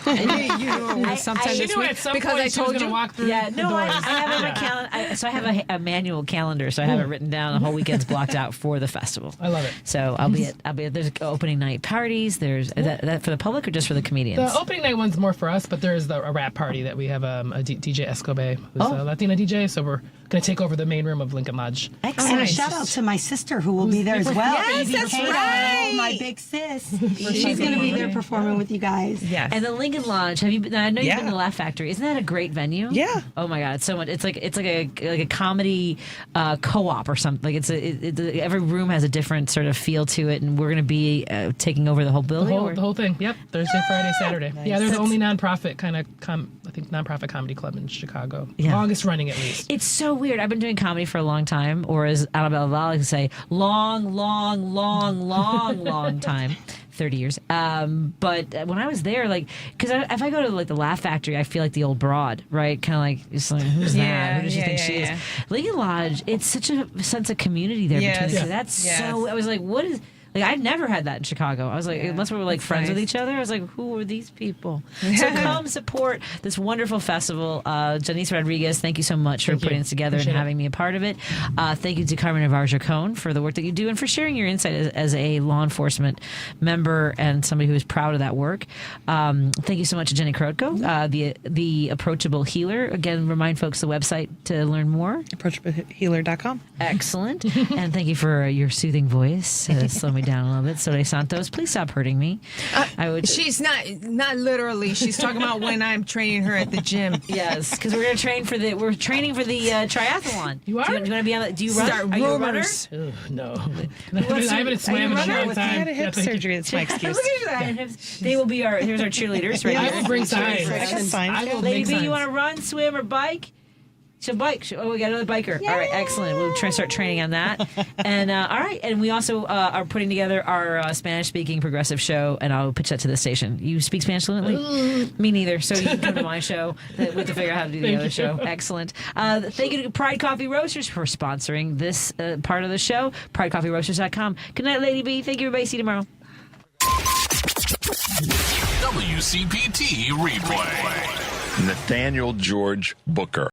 You knew it was sometime this week because I told you. Walk through Yeah, no, I doors. have it on my calendar. So I have a manual calendar, so I have it written down. The whole weekend's blocked out for the festival. I love it. So I'll be at. There's opening night parties. There's that for the public or just for the comedians? The opening night one's more for us, but there's a rap party that we have a DJ Escobar, who's a Latina DJ. So we're going to take over the main room of Lincoln Lodge. Excellent. And a shout out to my sister who will be there as well. Yes, that's right. My big sis. She's going to be there performing with you guys. Yes. And the Lincoln Lodge. Have you been? I know you've been to Laugh Factory. Isn't that a great venue? Yeah. Oh my God, it's so much. It's like a comedy co-op or something. Like every room has a different sort of feel to it, and we're going to be taking over the whole building. The whole thing. Yep. Thursday, Friday, Saturday. Nice. Yeah, there's the only nonprofit kind of nonprofit comedy club in Chicago. Yeah. Longest running at least. It's so weird. I've been doing comedy for a long time, or as Annabelle Val would say, long time. 30 years. But when I was there, because if I go to like the Laugh Factory, I feel like the old broad, right? Kind of like, it's like, who's that? Who does she think she is? Lincoln Lodge, it's such a sense of community there between us. That's so, I was like, what is... Like, I've never had that in Chicago. I was like, unless we were like friends with each other, I was like, who are these people? So come support this wonderful festival. Janice Rodriguez, thank you so much for putting this together and having me a part of it. Thank you to Carmen Navarre Gercone for the work that you do and for sharing your insight as a law enforcement member and somebody who is proud of that work. Thank you so much to Jenny Korotko, the Approachable Healer. Again, remind folks the website to learn more. ApproachableHealer.com. Excellent. And thank you for your soothing voice. Slow me down a little bit. Soli Santos, please stop hurting me. She's not literally. She's talking about when I'm training her at the gym. Yes, because we're training for the triathlon. You are? Do you want to be on? Do you run? Are you a runner? No. I haven't swam in a long time. I had a hip surgery. That's my excuse. They will be here's our cheerleaders right I here. will bring signs. Lady B, you want to run, swim, or bike? So bike. Oh, we got another biker. Yay! All right, excellent. We'll start training on that. And all right, and we also are putting together our Spanish-speaking progressive show, and I'll pitch that to the station. You speak Spanish fluently? Me neither. So you can come to my show. We have to figure out how to do the other show. Excellent. Thank you to Pride Coffee Roasters for sponsoring this part of the show. PrideCoffeeRoasters.com. Good night, Lady B. Thank you, everybody. See you tomorrow. WCPT replay. Nathaniel George Booker.